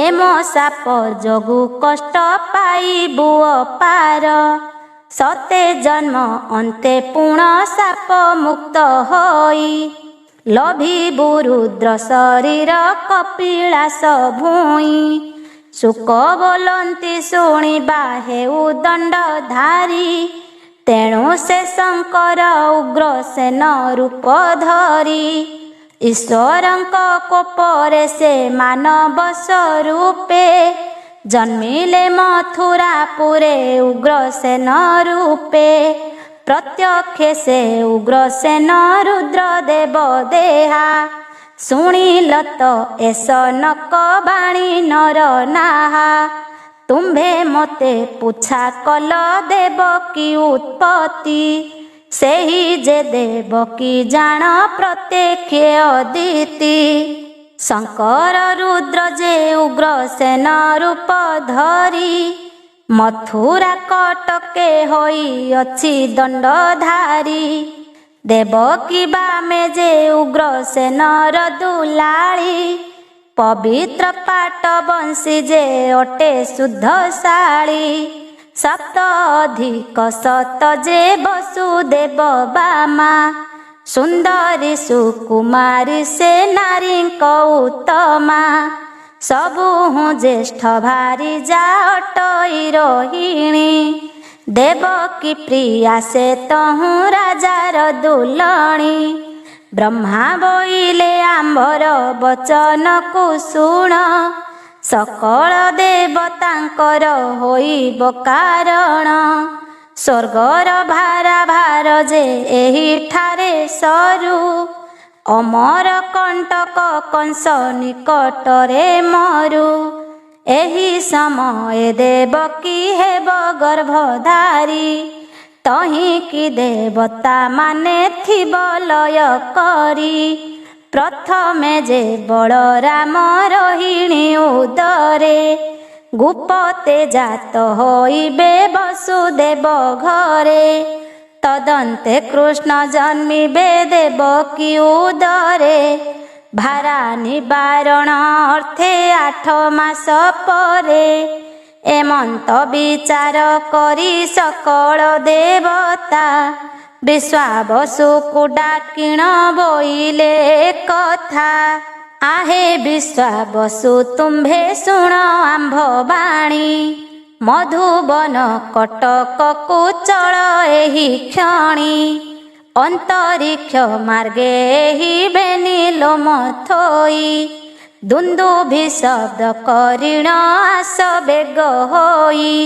एम साप जोगु कष्ट पाइबु अपार सते जन्म अन्ते पुण साप मुक्त होई लभिबु रुद्र शरीर कपिलास भूई सुक बोलंती शुणिबा हेउ दंडधारी तेणु से शंकर उग्रसेन रूप धरी ईश्वरंक कोपरे से मानव स्वरूपे जन्मिले मथुरापुरे उग्रसेन रूपे प्रत्यक्ष से उग्रसेन रुद्र देव देहा शुणिल तो एस नक बाणी नर नाहा तुम्भे मते पूछा कल देव की उत्पत्ति सेही जे देव की जान प्रत्यक्ष अदिति शंकर रुद्र जे उग्रसेन रूप धरी ମଥୁରା କଟକେ ହୋଇଅଛି ଦଣ୍ଡଧାରୀ। ଦେବକୀ ବାମେ ଯେ ଉଗ୍ରସେନର ଦୁଲାଳୀ। ପବିତ୍ର ପାଟ ବଂଶୀ ଯେ ଅଟେ ଶୁଦ୍ଧଶାଳୀ। ସପ୍ତ ଅଧିକ ସତ ଯେ ବସୁଦେବ ବାମା। ସୁନ୍ଦରୀ ସୁକୁମାରୀ ସେ ନାରୀଙ୍କ ଉତ୍ତମା। ସବୁ ଜ୍ୟେଷ୍ଠ ଭାରି ଯା ଅଟଇ ରୋହିଣୀ। ଦେବକୀ ପ୍ରିୟା ସେ ତହୁଁ ରାଜାର ଦୁଲଣୀ। ବ୍ରହ୍ମା ବୋଇଲେ ଆମ୍ଭର ବଚନକୁ ଶୁଣ। ସକଳ ଦେବତାଙ୍କର ହୋଇବ କାରଣ। ସ୍ୱର୍ଗର ଭାରାଭାର ଯେ ଏହିଠାରେ ସରୁ। ଅମର କଣ୍ଟକ କଂସ ନିକଟରେ ମରୁ। ଏହି ସମୟେ ଦେବକୀ ହେବ ଗର୍ଭଧାରୀ। ତହିଁକି ଦେବତା ମାନେ ଥିବ ଲୟ କରି। ପ୍ରଥମେ ଯେ ବଳରାମ ରୋହିଣୀ ଉଦରେ। ଗୋପତେ ଜାତ ହୋଇବେ ବସୁଦେବ ଘରେ। ତଦନ୍ତେ କୃଷ୍ଣ ଜନ୍ମିବେ ଦେବକୀ ଉଦରେ। ଭାରା ନିବାରଣ ଅର୍ଥେ 8 ମାସ ପରେ। ଏମନ୍ତ ବିଚାର କରି ସକଳ ଦେବତା। ବିଶ୍ୱାବସୁକୁ ଡାକିଣ ବୋଇଲେ କଥା। आहे विश्वावसु तुम्भे शुण आंभवाणी। मधुबन कटक कुचल एहि क्षणी। अंतरिक्ष मार्गे एहि बेनिलोम थोई। दुंदुभि शब्द करिण आस बेग होई।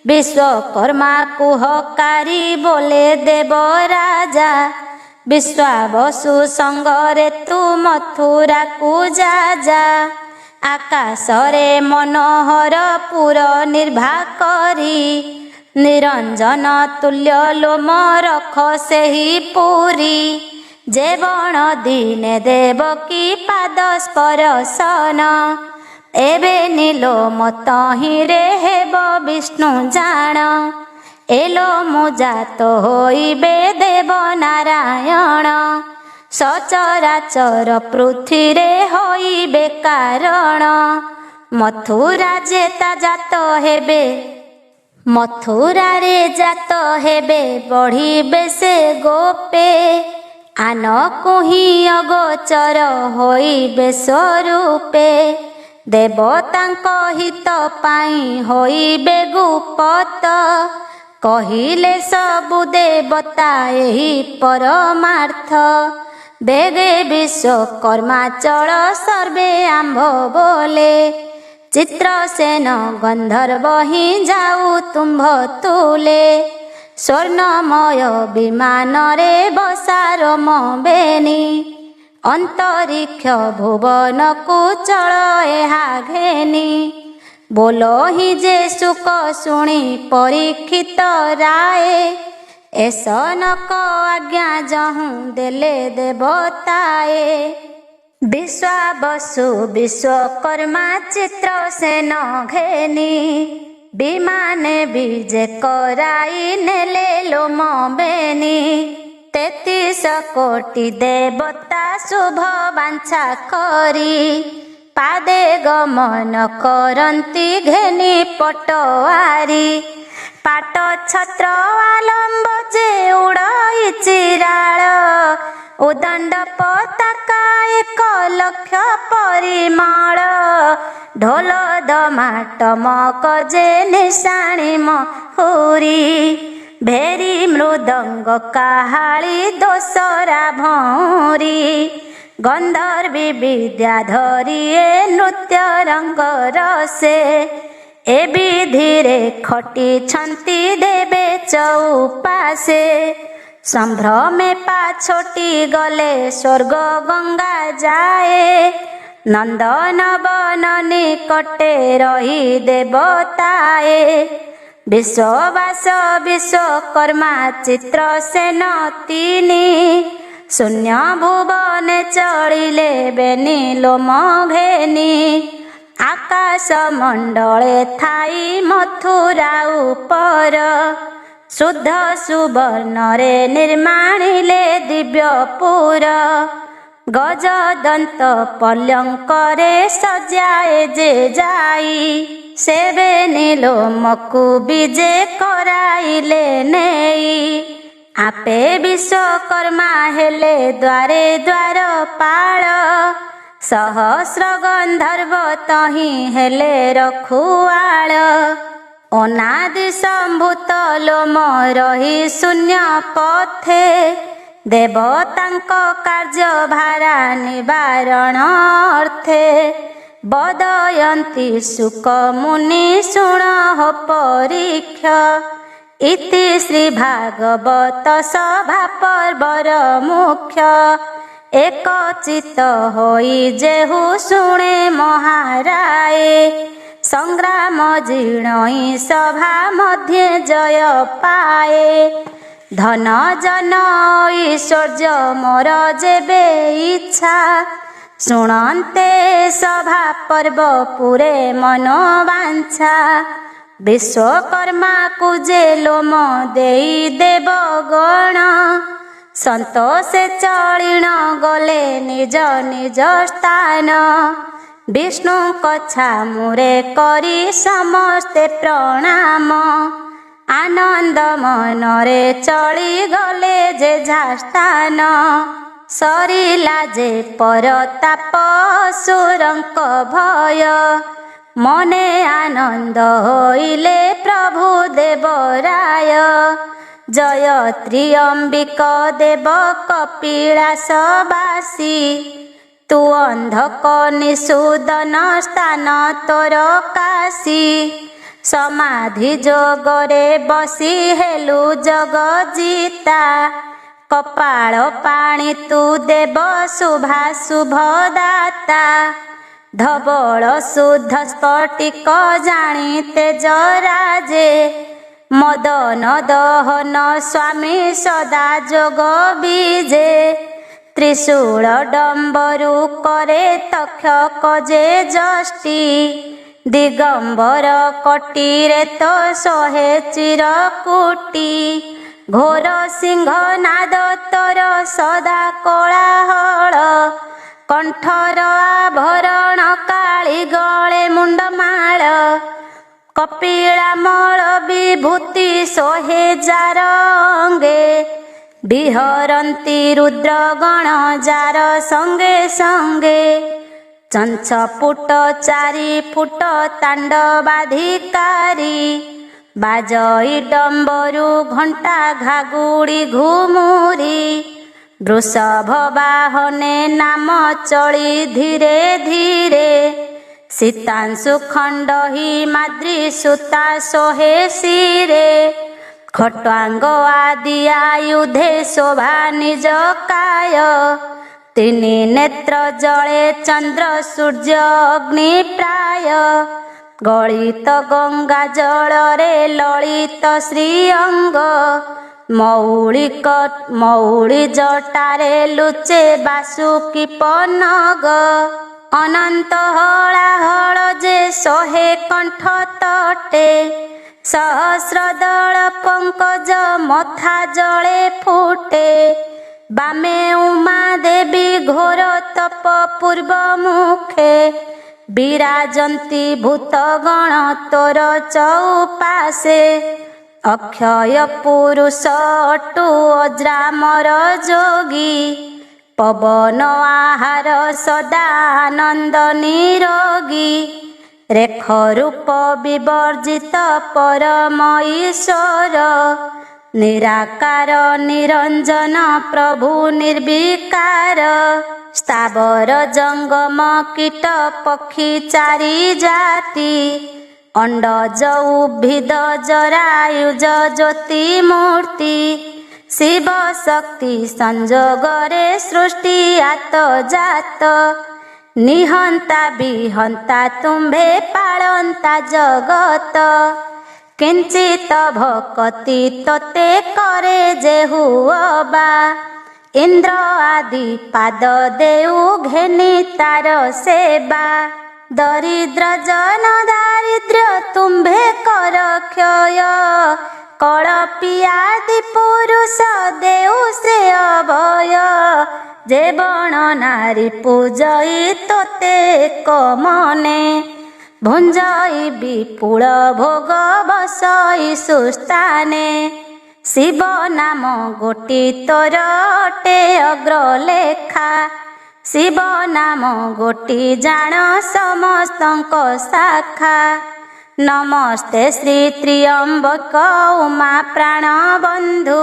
विश्वकर्मा कुहकारी बोले देव राजा। विश्वावसु संगरे तू मथुरा को जा जा। आकाशरे मनोहर पुर निर्भा करी। निरंजन तुल्य लोम रख सेहि पुरी। जेवण दिने देवकी पाद स्पर्शन। एबे नीलोम तहिरे हेब विष्णु जान। एलो मुजात होइबे देव नारायण। सचराचर पृथ्वीरे होइबे कारण। मथुरा जेता जात हेबे। मथुरा रे जात हेबे बढ़िबे से गोपे। आन कुहि अगोचर होइबे स्वरूपे। देवतांक हित पाई होइबे गुप्त। कहिले सबु देवता एहि परमार्थ। बेगे विश्वकर्मा चल सर्वे आंभ बोले। चित्रसेन गंधर्व ही जाऊ तुम्भ तुले। स्वर्णमय विमान रे बसारम बेनी। अंतरिक्ष भुवन को चल एहा घेनी। बोलो ही जे सुख शुणी परीक्षित राय। एसनक आज्ञा जहूँ देले देवताए। विश्वावसु विश्वकर्मा चित्रसेन घेनी। विमाने विजे कराई नेले लोम बेनी। 33 कोटि देवता शुभ बांछा करी। पादे गमन करंती घेनी पटवारी। पाट छत्र आलम्ब जे उड़ई चिराळ। उदंड पताका 1 लक्ष परिमळ। ढोल दमाटमक जे निशाणी महुरी। भेरी मृदंग काहाली दोसरा भौरी। गंधर्वी विद्याधरी नृत्य रंग रसे। ए विधिरे खटी छंती देवे चौपासे। संभ्रमे पाछोटी गले स्वर्ग गंगा जाए। नंदन वन निकटे रही देवताए। विश्ववास विश्वकर्मा चित्रसेन तीनी। शून्य भुवन चलिले बेनिलोम घेनी। आकाश मंडले थाई मथुरा उपर शुद्ध सुवर्णरे निर्माणिले दिव्यपुर गजदंत पल्यंकरे सजाए जे जाई सेबे नीलोमकु विजे कराइले नेई आपे विश्वकर्मा हेले द्वारे द्वार पाळ सहस्र गंधर्व तही हेले रखुआळ अनादि संभूत लोम रही शून्य पथे देवतांक कार्य भारा निवारण अर्थे बदयंती सुक मुनि शुण हो परीक्ष इति श्री भागवत सभा पर्वर मुख्य एक चित्त होई जेहु शुणे महाराए संग्राम जीर्णई सभा मध्य जय पाए धन जन ऐश्वर्य मोर जेबे इच्छा शुणन्ते सभा पर्व पुरे मनोवांछा विश्वकर्मा कुजे लोम देई देव गण संतोषे चलिण गले निज निज स्थान विष्णु कछा मुरे करी समस्ते प्रणाम आनंद मनरे चली गले जे स्थान सरिला जे परताप असुरंक भय मने आनंद होइले प्रभु देवराय जय त्र्यंबिक देव कपिलासवासी तू अंधक निषूदन स्थान तोर काशी समाधि जोगरे बसी हेलु जग जीता कपाळ पाणी तू देव शुभा शुभदाता धवल शुद्ध स्फटिक जानी तेज राजे मदन दहन स्वामी सदा जोग बीजे त्रिशूल डम्बरु करे तक्षक जे जष्टि दिगंबर कटीरे तो सोहे चिरकुटी घोर सिंह नाद तोर सदा कोलाहल कंठर आभरण काली गले मुंडमाल कपिलामल विभूति सोहे जार अंगे विहरंती रुद्रगण जार संगे संगे चंच फुट चारि फुट तांडवाधिकारी बाजई डम्बरु घंटा घागुड़ी घुमुरी वृषभ बाहने नाम चली धीरे धीरे सीतांशु खंड ही माद्री सुता सोहे सिरे खट्वांग आदि आयुधे शोभा निज काय तिनि नेत्र जले चंद्र सूर्य अग्नि प्राय गलित गंगा जलरे ललित श्रीअंग मौली जटारे लुचे बासुकी पनग अनंत हलाहल जे सोहे कंठ तटे सहस्र दल पंकज मथा जले फुटे बामे उमा देवी घोर तप पूर्व मुखे विराजंती भूतगण तोर चौपासे अक्षय पुरुष अटु अजरामर जोगी पवन आहार सदा आनंद निरोगी रेख रूप विवर्जित परम ईश्वर निराकार निरंजन प्रभु निर्विकार स्थावर जंगम कीट पक्षी चारि जाति अंडज उद्भिद जरायुज ज्योति मूर्ति शिव शक्ति संजोगरे सृष्टि आत जात निहंता विहंता तुम्भे पालंता जगत किंचित भक्ति तोते करे जेहुअबा इंद्र आदि पाद देउ घेनी तार सेवा ଦରିଦ୍ର ଜନ ଦାରିଦ୍ର୍ୟ ତୁମ୍ଭେ କର କ୍ଷୟ। କଳପିଆଦି ପୁରୁଷ ଦେଉ ଶ୍ରେୟ ଭୟ। ଯେ ବଣ ନାରୀ ପୂଜଇ ତୋତେ କମନେ। ଭୁଞ୍ଜଇ ବିପୁଳ ଭୋଗ ବସଇ ସୁସ୍ଥାନେ। ଶିବ ନାମ ଗୋଟି ତୋର ଅଟେ ଅଗ୍ରଲେଖା। ଶିବ ନାମ ଗୋଟି ଜାଣ ସମସ୍ତଙ୍କ ଶାଖା। ନମସ୍ତେ ଶ୍ରୀ ତ୍ର୍ୟମ୍ବକ ଉମା ପ୍ରାଣ ବନ୍ଧୁ।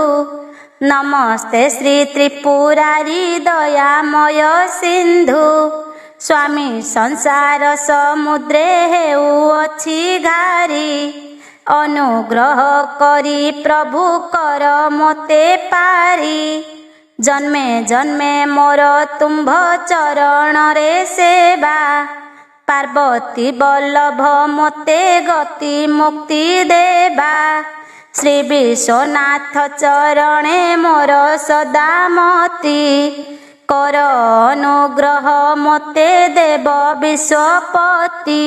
ନମସ୍ତେ ଶ୍ରୀ ତ୍ରିପୁରାରୀ ଦୟାମୟ ସିନ୍ଧୁ। ସ୍ୱାମୀ ସଂସାର ସମୁଦ୍ରେ ହେଉଅଛି ଘାରି। ଅନୁଗ୍ରହ କରି ପ୍ରଭୁ କର ମୋତେ ପାରି। ଜନ୍ମେ ଜନ୍ମେ ମୋର ତୁମ୍ଭ ଚରଣରେ ସେବା। ପାର୍ବତୀ ବଲ୍ଲଭ ମୋତେ ଗତି ମୁକ୍ତି ଦେବା। ଶ୍ରୀ ବିଶ୍ୱନାଥ ଚରଣେ ମୋର ସଦା ମତି। କର ଅନୁଗ୍ରହ ମୋତେ ଦେବ ବିଶ୍ୱପତି।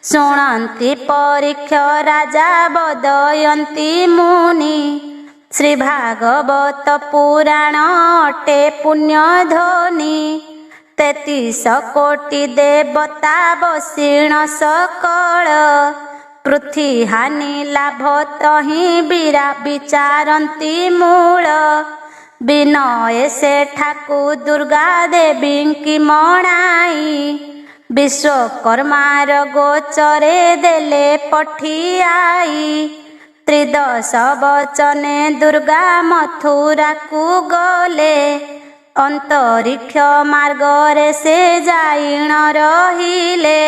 ଶୁଣନ୍ତି ପରୀକ୍ଷ ରାଜା ବଦୟନ୍ତୀ ମୁନି। ଶ୍ରୀ ଭାଗବତ ପୁରାଣ ଅଟେ ପୁଣ୍ୟ ଧ୍ୱନି। 33 କୋଟି ଦେବତା ବସିଣ ସକଳ। ପୃଥ୍ୱୀ ହାନି ଲାଭ ତହିଁ ବିଚାରନ୍ତି ମୂଳ। ବିନୟ ସେଠାକୁ ଦୁର୍ଗା ଦେବୀଙ୍କି ମଣାଇ। ବିଶ୍ୱକର୍ମାର ଗୋଚରେ ଦେଲେ ପଠିଆଇ। ତ୍ରିଦଶ ବଚନେ ଦୁର୍ଗା ମଥୁରାକୁ ଗଲେ। ଅନ୍ତରିକ୍ଷ ମାର୍ଗରେ ସେ ଯାଇଣ ରହିଲେ।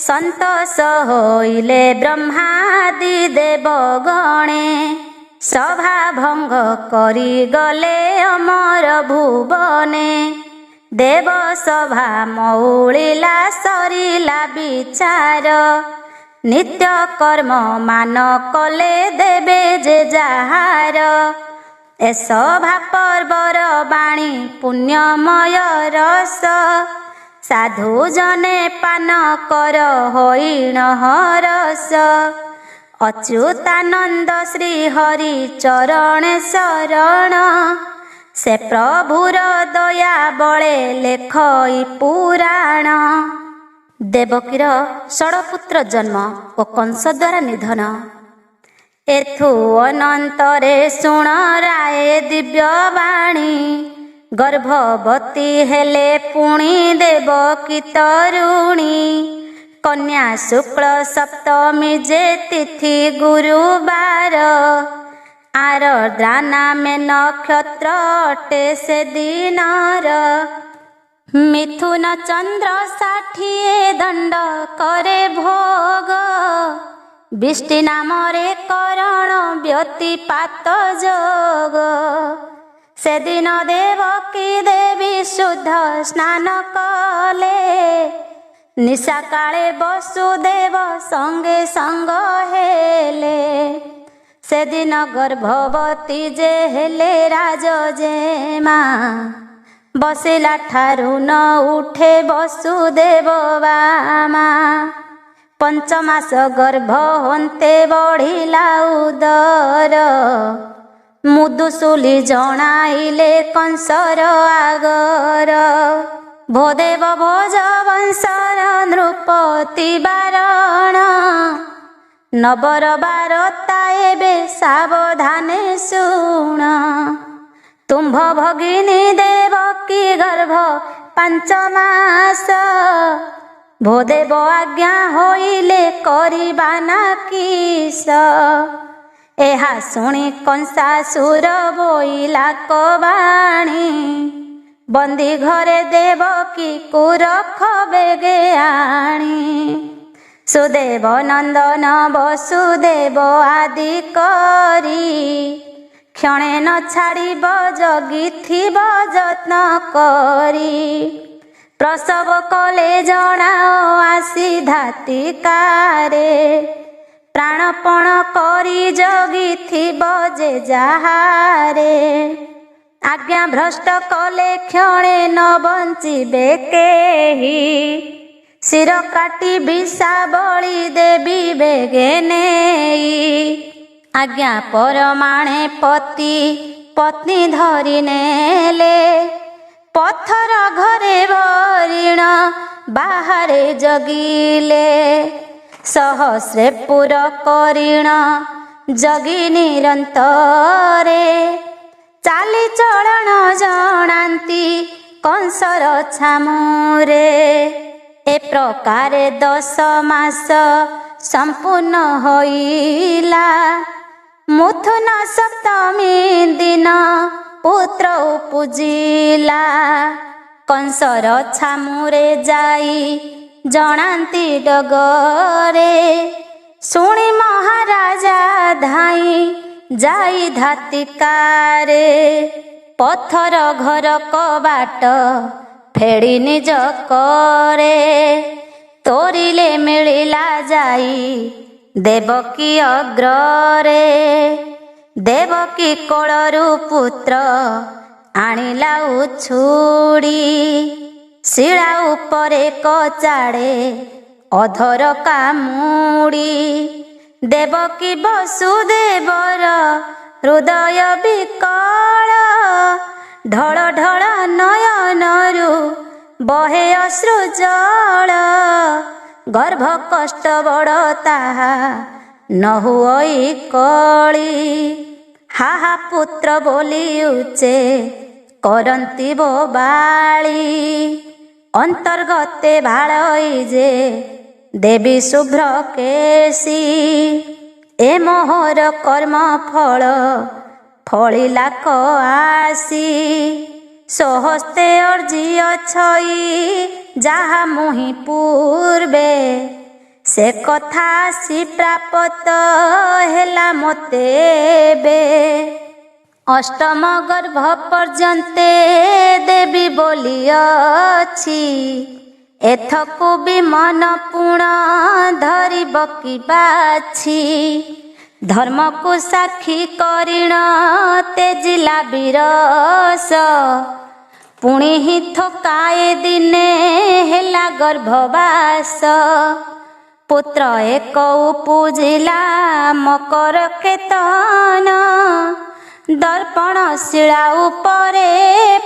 ସନ୍ତୋଷ ହୋଇଲେ ବ୍ରହ୍ମାଦି ଦେବଗଣେ। ସଭା ଭଙ୍ଗ କରିଗଲେ ଅମର ଭୁବନେ। ଦେବ ସଭା ମଉଳିଲା ସରିଲା ବିଚାର। ନିତ୍ୟ କର୍ମ ମାନ କଲେ ଦେବେ ଯେ ଯାହାର। ଏ ସଭା ପର୍ବର ବାଣୀ ପୁଣ୍ୟମୟ ରସ। ସାଧୁ ଜନେ ପାନ କର ହୋଇଣ ହରସ। ଅଚ୍ୟୁତାନନ୍ଦ ଶ୍ରୀ ହରି ଚରଣେ ଶରଣ। ସେ ପ୍ରଭୁର ଦୟା ବଳେ ଲେଖଇ ପୁରାଣ। ଦେବକୀର ଷଡ଼ପୁତ୍ର ଜନ୍ମ ଓ କଂସ ଦ୍ୱାରା ନିଧନ। ଏଥୁ ଅନନ୍ତରେ ଶୁଣ ରାଏ ଦିବ୍ୟବାଣୀ। ଗର୍ଭବତୀ ହେଲେ ପୁଣି ଦେବକୀ ତରୁଣୀ। କନ୍ୟା ଶୁକ୍ଳ ସପ୍ତମୀ ଯେ ତିଥି ଗୁରୁବାର। ଆରଦ୍ରା ନାମେ ନକ୍ଷତ୍ର ଅଟେ ସେ ଦିନର। ମିଥୁନ ଚନ୍ଦ୍ର 60 ଦଣ୍ଡ କରେ ଭୋଗ। ବିଷ୍ଟି ନାମରେ କରଣ ବ୍ୟତିପାତ ଯୋଗ। ସେଦିନ ଦେବକୀ ଦେବୀ ଶୁଦ୍ଧ ସ୍ନାନ କଲେ। ନିଶା କାଳେ ବସୁଦେବ ସଙ୍ଗେ ସଙ୍ଗ ହେଲେ। ସେଦିନ ଗର୍ଭବତୀ ଯେ ହେଲେ ରାଜଜେମା। ବସିଲା ଠାରୁ ନ ଉଠେ ବସୁଦେବ ବାମା। ପଞ୍ଚମାସ ଗର୍ଭ ହନ୍ତେ ବଢ଼ିଲା ଉଦର। ମୁଦୁସୁଲି ଜଣାଇଲେ କଂସର ଆଗର। ଭୋଦେବ ଭୋଜ ବଂଶର ନୃପତି ବାରଣ। ନବର ବାରତା ଏବେ ସାବଧାନେ ଶୁଣ। ତୁମ୍ଭ ଭଗିନୀ ଦେବକୀ ଗର୍ଭ 5 ମାସ। ଭୋଦେବ ଆଜ୍ଞା ହୋଇଲେ କରିବା ନା କିସ। ଏହା ଶୁଣି କଂସାସୁର ବୋଇଲା କବାଣୀ। ବନ୍ଦୀ ଘରେ ଦେବକୀକୁ ରଖ ବେଗେ ଆଣି। ସୁଦେବ ନନ୍ଦନ ବସୁଦେବ ଆଦି କରି। କ୍ଷଣେ ନ ଛାଡ଼ିବ ଜଗିଥିବ ଯତ୍ନ କରି। ପ୍ରସବ କଲେ ଜଣାଅ ଆସି ଧାତିକାରେ। ପ୍ରାଣପଣ କରି ଜଗିଥିବ ଯେ ଯାହାରେ। ଆଜ୍ଞା ଭ୍ରଷ୍ଟ କଲେ କ୍ଷଣେ ନ ବଞ୍ଚିବେ କେହି। ଶିର କାଟି ବିଷା ବଳି ଦେବି ବେଗେ ନେଇ। ଆଜ୍ଞା ପରମାଣେ ପତି ପତ୍ନୀ ଧରି ନେଲେ, ପଥର ଘରେ ବରିଣ ବାହାରେ ଜଗିଲେ। ସହସ୍ରେ ପୁର କରିଣ ଜଗି ନିରନ୍ତରେ, ଚାଲି ଚଳଣ ଜଣାନ୍ତି କଂସର ଛାମୁରେ। ଏ ପ୍ରକାରେ 10 ମାସ ସମ୍ପୂର୍ଣ୍ଣ ହୋଇଲା, ମିଥୁନ ସପ୍ତମୀ ଦିନ ପୁତ୍ର ଉପୁଜିଲା। କଂସର ଛାମୁରେ ଯାଇ ଜଣାନ୍ତି ଡଗରେ, ଶୁଣି ମହାରାଜା ଧାଇଁ ଯାଇ ଧାତିକାରେ। ପଥର ଘର କବାଟ ଫେଡ଼ି ନିଜ କରେ, ତୋରିଲେ ମିଳିଲା ଯାଇ ଦେବକୀ ଅଗ୍ରରେ। ଦେବକୀ କୋଳରୁ ପୁତ୍ର ଆଣିଲା ଉଛୁଡ଼ି, ଶିଳା ଉପରେ କଚାଡ଼େ ଅଧର କାମୁଡ଼ି। ଦେବକୀ ବସୁଦେବର ହୃଦୟ ବିକଳ, ଢଳ ଢଳ ନୟନରୁ ବହେ ଅଶ୍ରୁ ଜଳ। ଗର୍ଭ କଷ୍ଟ ବଡ଼ ତାହା ନ ହୁଅଇ କଳି, ହାହା ପୁତ୍ର ବୋଲି ଉଚ୍ଚେ କରନ୍ତି ବୋବାଳି। ଅନ୍ତର୍ଗତେ ଭାଳଇ ଯେ ଦେବୀ ଶୁଭ୍ର କେଶୀ, ଏ ମୋହର କର୍ମ ଫଳ ଫଳିଲା କଆସି। ସ୍ୱହସ୍ତେ ଅର୍ଜିଅଛଇ ଯାହା ମୁହିଁ ପୂର୍ବେ, ସେ କଥା ଆସି ପ୍ରାପ୍ତ ହେଲା ମୋତେ ଏବେ। ଅଷ୍ଟମ ଗର୍ଭ ପର୍ଯ୍ୟନ୍ତେ ଦେବୀ ବୋଲି ଅଛି, ଏଥକୁ ବି ମନ ପୁଣ ଧରିବ କି ବାଛି। ଧର୍ମକୁ ସାକ୍ଷୀ କରିଣ ତେଜିଲା ବିରସ, ପୁଣି ହିଁ ଥକାଏ ଦିନେ ହେଲା ଗର୍ଭବାସ। ପୁତ୍ର ଏକ ଉପୁଜିଲା ମକର କେତନ, ଦର୍ପଣ ଶିଳା ଉପରେ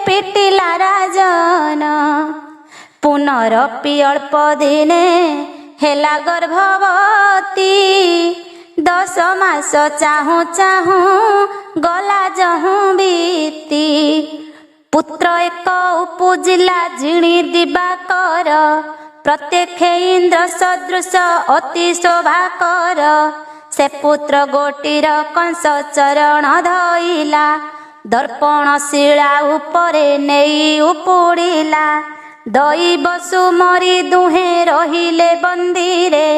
ପିଟିଲା ରାଜନ। ପୁନରପି ଅଳ୍ପ ଦିନେ ହେଲା ଗର୍ଭବତୀ, 10 ମାସ ଚାହୁଁ ଚାହୁଁ ଗଲା ଯହୁଁ ବିତି। ପୁତ୍ର ଏକ ଉପୁଜିଲା ଜିଣି ଦିବାକର, ପ୍ରତ୍ୟକ୍ଷେ ଇନ୍ଦ୍ର ସଦୃଶ ଅତି ଶୋଭାକର। ସେ ପୁତ୍ର ଗୋଟିର କଂସ ଚରଣ ଧଇଲା, ଦର୍ପଣ ଶିଳା ଉପରେ ନେଇ ଉପୁଡ଼ିଲା। ଦୈବ ସୁମରି ଦୁହେଁ ରହିଲେ ବନ୍ଦୀରେ,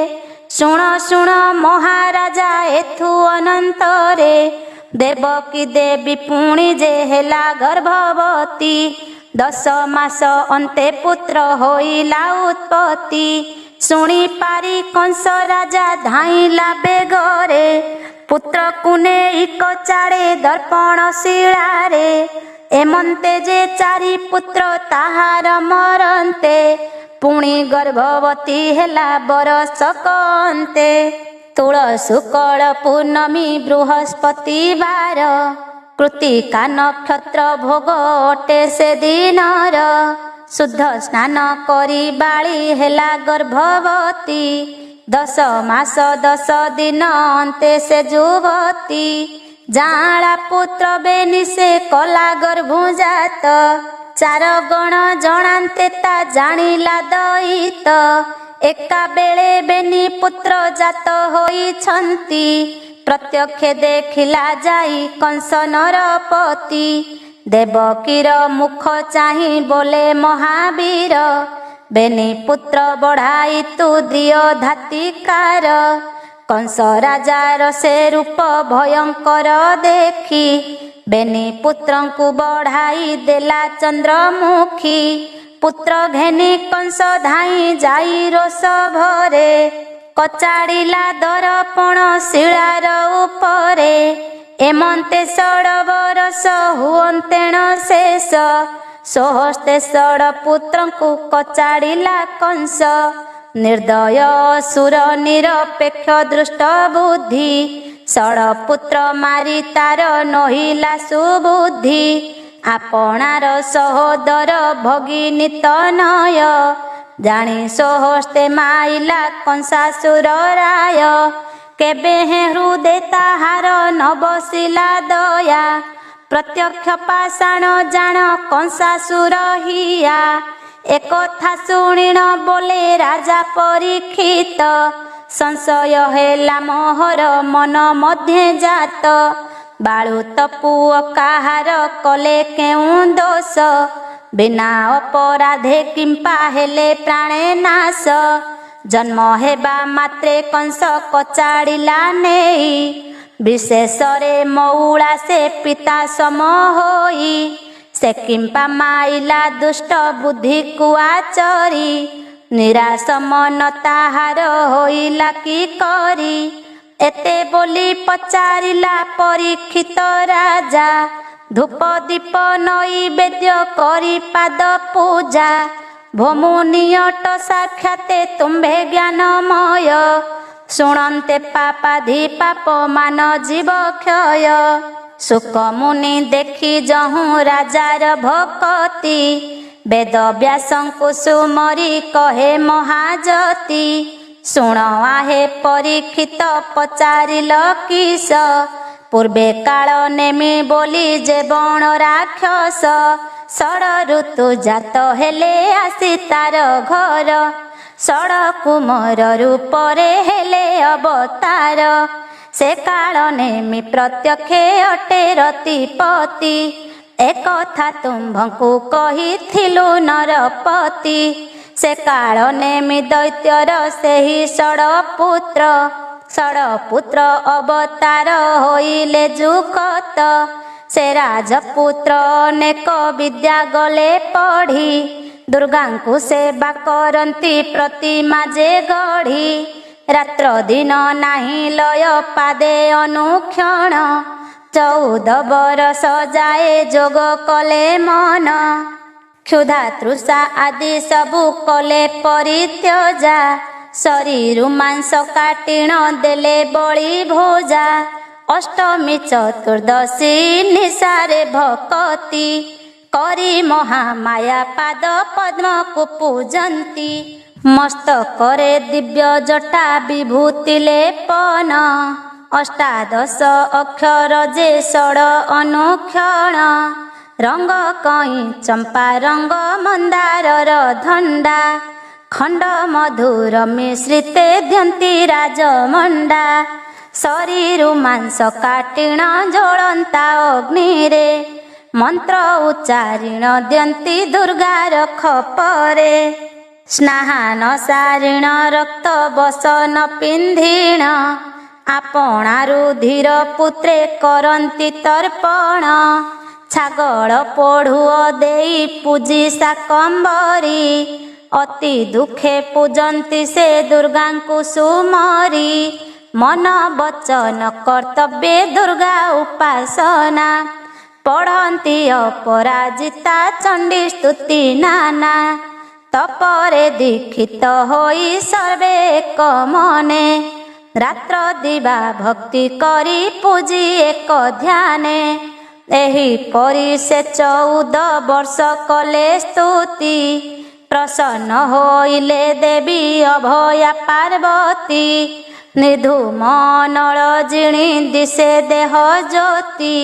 ଶୁଣ ଶୁଣ ମହାରାଜା ଏଥୁ ଅନନ୍ତରେ। ଦେବକୀ ଦେବୀ ପୁଣି ଯେ ହେଲା ଗର୍ଭବତୀ, 10 ମାସ ଅନ୍ତେ ପୁତ୍ର ହୋଇଲା ଉତ୍ପତ୍ତି। ଶୁଣି ପାରି କଂସ ରାଜା ଧାଇଁଲା ବେଗରେ, ପୁତ୍ରକୁ ନେଇ କଚାଡ଼େ ଦର୍ପଣ ଶିଳାରେ। ଏମନ୍ତେ ଯେ 4 ପୁତ୍ର ତାହାର ମରନ୍ତେ, ପୁଣି ଗର୍ଭବତୀ ହେଲା ବରଷକ ଅନ୍ତେ। ତୁଳ ଶୁକ୍ଳ ପୂର୍ଣ୍ଣମୀ ବୃହସ୍ପତିବାର, କୃତ୍ତିକା ନକ୍ଷତ୍ର ଭୋଗ ଅଟେ ସେ ଦିନର। ଶୁଦ୍ଧ ସ୍ନାନ କରି ବାଳି ହେଲା ଗର୍ଭବତୀ, 10 ମାସ 10 ଦିନ ଅନ୍ତେ ସେ ଯୁବତୀ। ଜାଆଁଳା ପୁତ୍ର ବେନି ସେ କଲା ଗର୍ଭଜାତ, 4 ଗଣ ଜଣାନ୍ତେ ତା ଜାଣିଲା ଦଇତ। ଏକା ବେଳେ ବେନି ପୁତ୍ର ଜାତ ହୋଇଛନ୍ତି, ପ୍ରତ୍ୟକ୍ଷେ ଦେଖିଲା ଯାଇ କଂସ ନରପତି। ଦେବକୀର ମୁଖ ଚାହିଁ ବୋଲେ ମହାବୀର, ବେନି ପୁତ୍ର ବଢ଼ାଇ ତୁ ଦିଅ ଧାତିକାର। କଂସ ରାଜାର ସେ ରୂପ ଭୟଙ୍କର ଦେଖି, ବେନି ପୁତ୍ରଙ୍କୁ ବଢ଼ାଇ ଦେଲା ଚନ୍ଦ୍ରମୁଖୀ। ପୁତ୍ର ଘେନି କଂସ ଧାଇଁ ଯାଇ ରୋଷ ଭରେ, କଚାଡ଼ିଲା ଦର୍ପଣ ଶିଳାର ଉପରେ। ଏମନ୍ତେ 16 ବରଷ ହୁଅନ୍ତେଣ ଶେଷ, ସ୍ୱହସ୍ତେ 16 ପୁତ୍ରଙ୍କୁ କଚାଡ଼ିଲା କଂସ। निर्दय सुर निरपेक्ष दृष्ट बुद्धि षड़पुत्र मारी तार नहिला सुबुद्धि आपणार सहोदर भगिनी तनय जानी सोहस्ते माइला कंसासुर राय केबे हे हृदय ताहार न बसिला दया प्रत्यक्ष पाषाण जान कंसासुर हिया एकथा शुणिण बोले राजा परीक्षित संशय हेला मोहर मन मध्ये जात बाळुत पुओ काहार कले केउ दोष बिना अपराधे किंपा हेले प्राणे नाश जन्म हेबा मात्रे कंस कचाड़िला नेई विशेषरे मऊला से पिता सम होई से किंपा माइला दुष्ट बुद्धि कुआचरी निराश मन ताहार होइला की करी एते बोली पचारिला परीक्षित राजा धूप दीप नैवेद्य करी पाद पूजा भोमुनियट साक्षाते तुम्भे ज्ञानमय शुणन्ते पापाधि पाप मान जीव क्षय सुक मुनि देखी जहु राजार भक्ति वेद व्यासंकु सुमरी कहे महाजति शुण आहे परीक्षित पचारिल किस पूर्वे काल नेमि बोली जे बण राक्षस षड ऋतु जात हेले आसी तार घर षड कुमर रूपरे हेले अवतार से काल नेमि प्रत्यक्षे अटे रतिपति एकथा तुम्भंकु कहिथिलु नरपति से काल नेमि दैत्यर सेहि षडपुत्र अवतार होइले जुकत से राजपुत्र अनेक विद्या गले पढ़ी दुर्गांकु सेवा करंती प्रतिमा जे गढ़ी रात्र दिन नाही लय पादे अनुक्षण 14 बरस जाए जोग कले मन क्षुधा तृषा आदि सबु कले परित्यजा शरीर मांस काटिण देले बळी भोजा अष्टमी चतुर्दशी निशारे भक्ति करी महामाया पाद पद्म को पूजंती मस्तकरे दिव्य जटा विभूति लेपन अष्टादश अक्षर जे षड अनुक्षण रंग कई चंपा रंग मंदारर धंडा खंड मधुर मिश्रिते द्यंती राजमंडा शरीर मांस काटिण ज्वलंता अग्निरे मंत्र उच्चारिण द्यंती दुर्गार खपरे स्नान सारिण रक्त बसन पिंधिण आपणारु धीर पुत्रे करंती तर्पण छागल पोढ़ुओ देई पूजी शाकंबरी अति दुखे पूजंती से दुर्गांकु सुमरी मन वचन कर्तव्य दुर्गा उपासना पढ़ंती अपराजिता चंडी स्तुति नाना तपरे दीक्षित होई सर्वे एक मने रात्र दिवा भक्ति करी पूजी एक ध्याने एही परी से 14 वर्ष कले स्तुति प्रसन्न होइले देवी अभया पार्वती निधूम नल जिणी दिशे देह ज्योति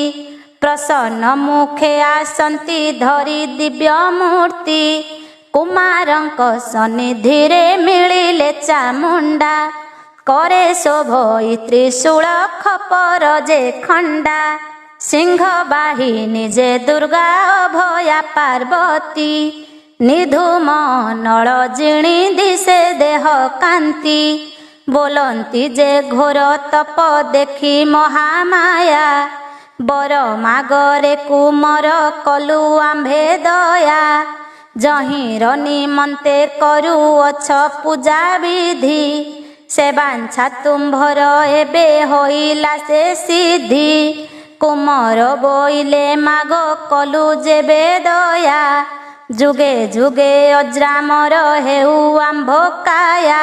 प्रसन्न मुखे आसंती धरी दिव्य मूर्ति कुमारंक सन्निधिरे मिलिले चामुंडा करे शोभई त्रिशूल खपर जे खंडा सिंह बाहिनी जे दुर्गा अभया पार्वती निधूम नल जिणी दिशे देह कांति बोलंती जे घोर तप देखी महामाया बर मागरे कुमर कलु आंभे दया जहिर निमंते करू अछ पूजा विधि से बांछा तुम्भर एबे होइला से सिद्धि कुमर बोइले माग कलु जेबे दया ଯୁଗେ ଯୁଗେ ଅଜରାମର ହେଉ ଆମ୍ଭ କାୟା।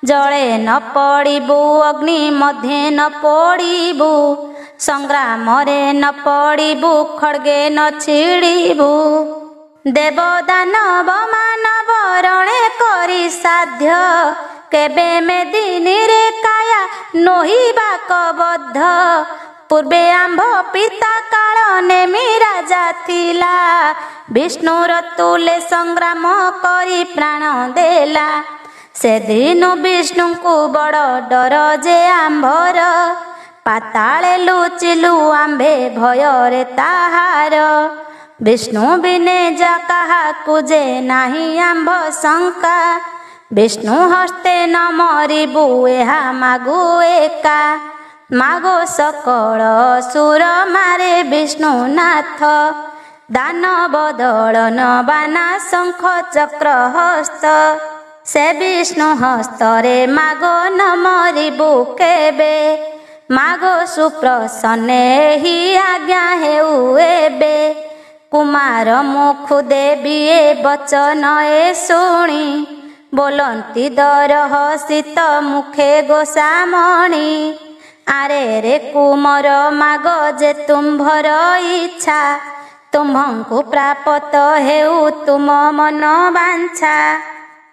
ଜଳେ ନ ପଡ଼ିବୁ ଅଗ୍ନି ମଧ୍ୟେ ନ ପଡ଼ିବୁ, ସଂଗ୍ରାମରେ ନ ପଡ଼ିବୁ ଖଡ଼୍ଗେ ନ ଛିଡ଼ିବୁ। ଦେବ ଦାନବ ମାନବ ରଣେ କରି ସାଧ୍ୟ, କେବେ ମେଦିନୀରେ କାୟା ନୋହିବା କବଦ୍ଧ। ପୂର୍ବେ ଆମ୍ଭ ପିତା କାଳ ନେମି ରାଜା ଥିଲା, ବିଷ୍ଣୁର ତୁଲେ ସଂଗ୍ରାମ କରି ପ୍ରାଣ ଦେଲା। ସେଦିନୁ ବିଷ୍ଣୁଙ୍କୁ ବଡ଼ ଡର ଯେ ଆମ୍ଭର, ପାତାଳେ ଲୁଚିଲୁ ଆମ୍ଭେ ଭୟରେ ତାହାର। ବିଷ୍ଣୁ ବିନେ ଯା କାହାକୁ ଯେ ନାହିଁ ଆମ୍ଭ ଶଙ୍କା, ବିଷ୍ଣୁ ହସ୍ତେ ନ ମରିବୁ ଏହା ମାଗୁ ଏକା। ମାଗୋ ସକଳ ସୁର ମାରେ ବିଷ୍ଣୁନାଥ, ଦାନବ ଦଳନ ବାନା ଶଙ୍ଖ ଚକ୍ର ହସ୍ତ। ସେ ବିଷ୍ଣୁ ହସ୍ତରେ ମାଗୋ ନ ମରିବୁ କେବେ, ମାଗୋ ସୁପ୍ରସନ୍ନେ ଏହି ଆଜ୍ଞା ହେଉ ଏବେ। କୁମାର ମୁଖୁ ଦେବି ଏ ବଚନ ଏ ଶୁଣି, ବୋଲନ୍ତି ଦର ହସିତ ମୁଖେ ଗୋସାମଣି। ଆରେ ରେ କୁମର ମାଗ ଯେ ତୁମ୍ଭର ଇଚ୍ଛା, ତୁମ୍ଭଙ୍କୁ ପ୍ରାପତ ହେଉ ତୁମ ମନ ବାଞ୍ଛା।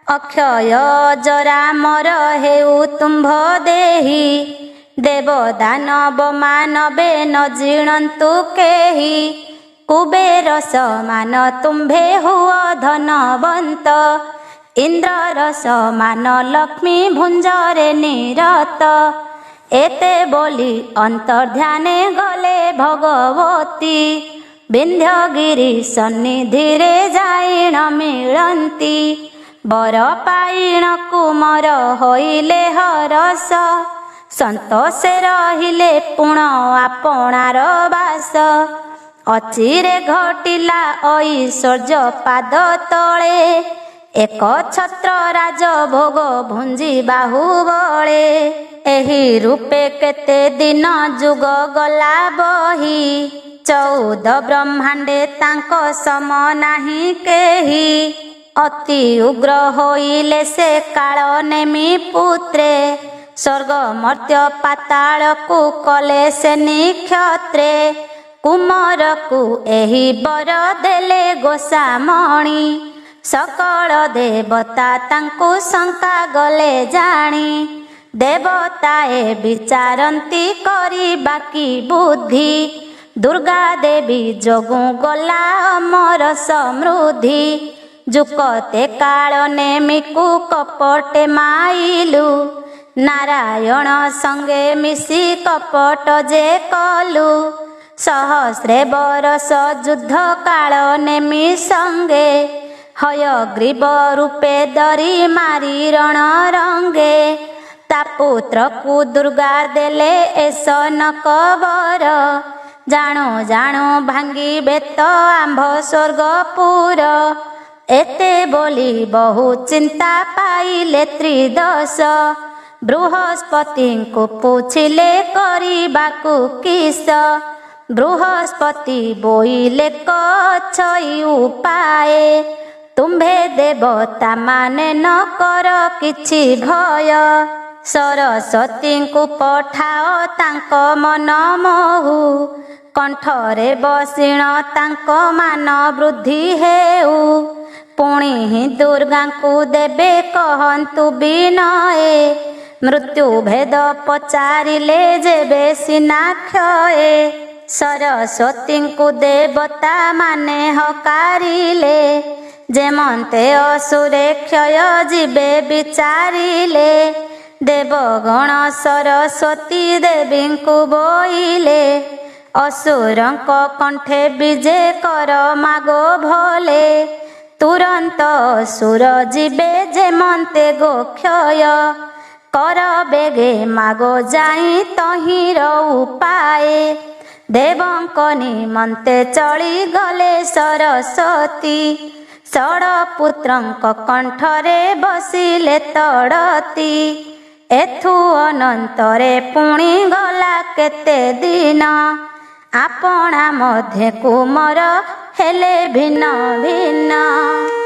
ଅକ୍ଷୟ ଅଜରାମର ହେଉ ତୁମ୍ଭ ଦେହି, ଦେବ ଦାନବ ମାନବେ ନ ଜିଣନ୍ତୁ କେହି। କୁବେର ସମାନ ତୁମ୍ଭେ ହୁଅ ଧନବନ୍ତ, ଇନ୍ଦ୍ରର ସମାନ ଲକ୍ଷ୍ମୀ ଭୁଞ୍ଜରେ ନିରତ। ଏତେ ବୋଲି ଅନ୍ତର୍ଧ୍ୟାନେ ଗଲେ ଭଗବତୀ, ବିନ୍ଧ୍ୟଗିରି ସନ୍ନିଧିରେ ଯାଇଣ ମିଳନ୍ତି। ବର ପାଇଣ କୁମର ହୋଇଲେ ହରସ, ସନ୍ତୋଷେ ରହିଲେ ପୁଣ ଆପଣାର ବାସ। ଅଚିରେ ଘଟିଲା ଐଶ୍ୱର୍ଯ୍ୟ ପାଦ ତଳେ, ଏକ ଛତ୍ର ରାଜଭୋଗ ଭୁଞ୍ଜି ବାହୁବଳେ। ଏହି ରୂପେ କେତେ ଦିନ ଯୁଗ ଗଲା ବହି, 14 ବ୍ରହ୍ମାଣ୍ଡେ ତାଙ୍କ ସମ ନାହିଁ କେହି। ଅତି ଉଗ୍ର ହୋଇଲେ ସେ କାଳ ନେମି ପୁତ୍ରେ, ସ୍ୱର୍ଗ ମର୍ତ୍ତ୍ୟ ପାତାଳକୁ କଲେ ସେ ନିକ୍ଷତ୍ରେ। କୁମରକୁ ଏହି ବର ଦେଲେ ଗୋସାମଣି, ସକଳ ଦେବତା ତାଙ୍କୁ ଶଙ୍କା ଗଲେ ଜାଣି। ଦେବତାଏ ବିଚାରନ୍ତି କରି ବାକି ବୁଦ୍ଧି, ଦୁର୍ଗା ଦେବୀ ଯୋଗୁଁ ଗଲା ଅମର ସମୃଦ୍ଧି। ଯୁକତେ କାଳ ନେମିକୁ କପଟେ ମାଇଲୁ, ନାରାୟଣ ସଙ୍ଗେ ମିଶି କପଟ ଯେ କଲୁ। ସହସ୍ରେ ବରଷ ଯୁଦ୍ଧ କାଳ ନେମି ସଙ୍ଗେ, ହୟଗ୍ରୀବ ରୂପେ ଧରି ମାରି ରଣ ରଙ୍ଗେ। ତା ପୁତ୍ରକୁ ଦୁର୍ଗା ଦେଲେ ଏସନ କବର, ଜାଣୁ ଜାଣୁ ଭାଙ୍ଗିବେ ତ ଆମ୍ଭ ସ୍ୱର୍ଗପୁର। ଏତେ ବୋଲି ବହୁ ଚିନ୍ତା ପାଇଲେ ତ୍ରିଦଶ, ବୃହସ୍ପତିଙ୍କୁ ପୁଛିଲେ କରିବାକୁ କିସ। ବୃହସ୍ପତି ବୋଇଲେ କଛଇ ଉପାଏ, ତୁମ୍ଭେ ଦେବତା ମାନେ ନ କର କିଛି ଭୟ। ସରସ୍ୱତୀଙ୍କୁ ପଠାଅ ତାଙ୍କ ମନ ମୋହୁ, କଣ୍ଠରେ ବସିଣ ତାଙ୍କ ମାନ ବୃଦ୍ଧି ହେଉ। ପୁଣି ଦୁର୍ଗାଙ୍କୁ ଦେବେ କହନ୍ତୁ ବିନୟେ, ମୃତ୍ୟୁ ଭେଦ ପଚାରିଲେ ଯେବେ ସିନା କ୍ଷୟେ। ସରସ୍ୱତୀଙ୍କୁ ଦେବତା ମାନେ ହକାରିଲେ, ଯେମନ୍ତେ ଅସୁରେ କ୍ଷୟ ଯିବେ ବିଚାରିଲେ। ଦେବଗଣ ସରସ୍ୱତୀ ଦେବୀଙ୍କୁ ବୋଇଲେ, ଅସୁରଙ୍କ କଣ୍ଠେ ବିଜେ କର ମାଗୋ ଭଲେ। ତୁରନ୍ତ ଅସୁର ଯିବେ ଯେମନ୍ତେ ଗୋକ୍ଷୟ, କର ବେଗେ ମାଗୋ ଯାଇ ତହିଁର ଉପାଏ। ଦେବଙ୍କ ନିମନ୍ତେ ଚଳିଗଲେ ସରସ୍ୱତୀ, ଷଡ଼ପୁତ୍ରଙ୍କ କଣ୍ଠରେ ବସିଲେ ତଡ଼ତି। ଏଥୁ ଅନନ୍ତରେ ପୁଣି ଗଲା କେତେ ଦିନ, ଆପଣା ମଧ୍ୟେ କୁମର ହେଲେ ଭିନ୍ନ ଭିନ୍ନ।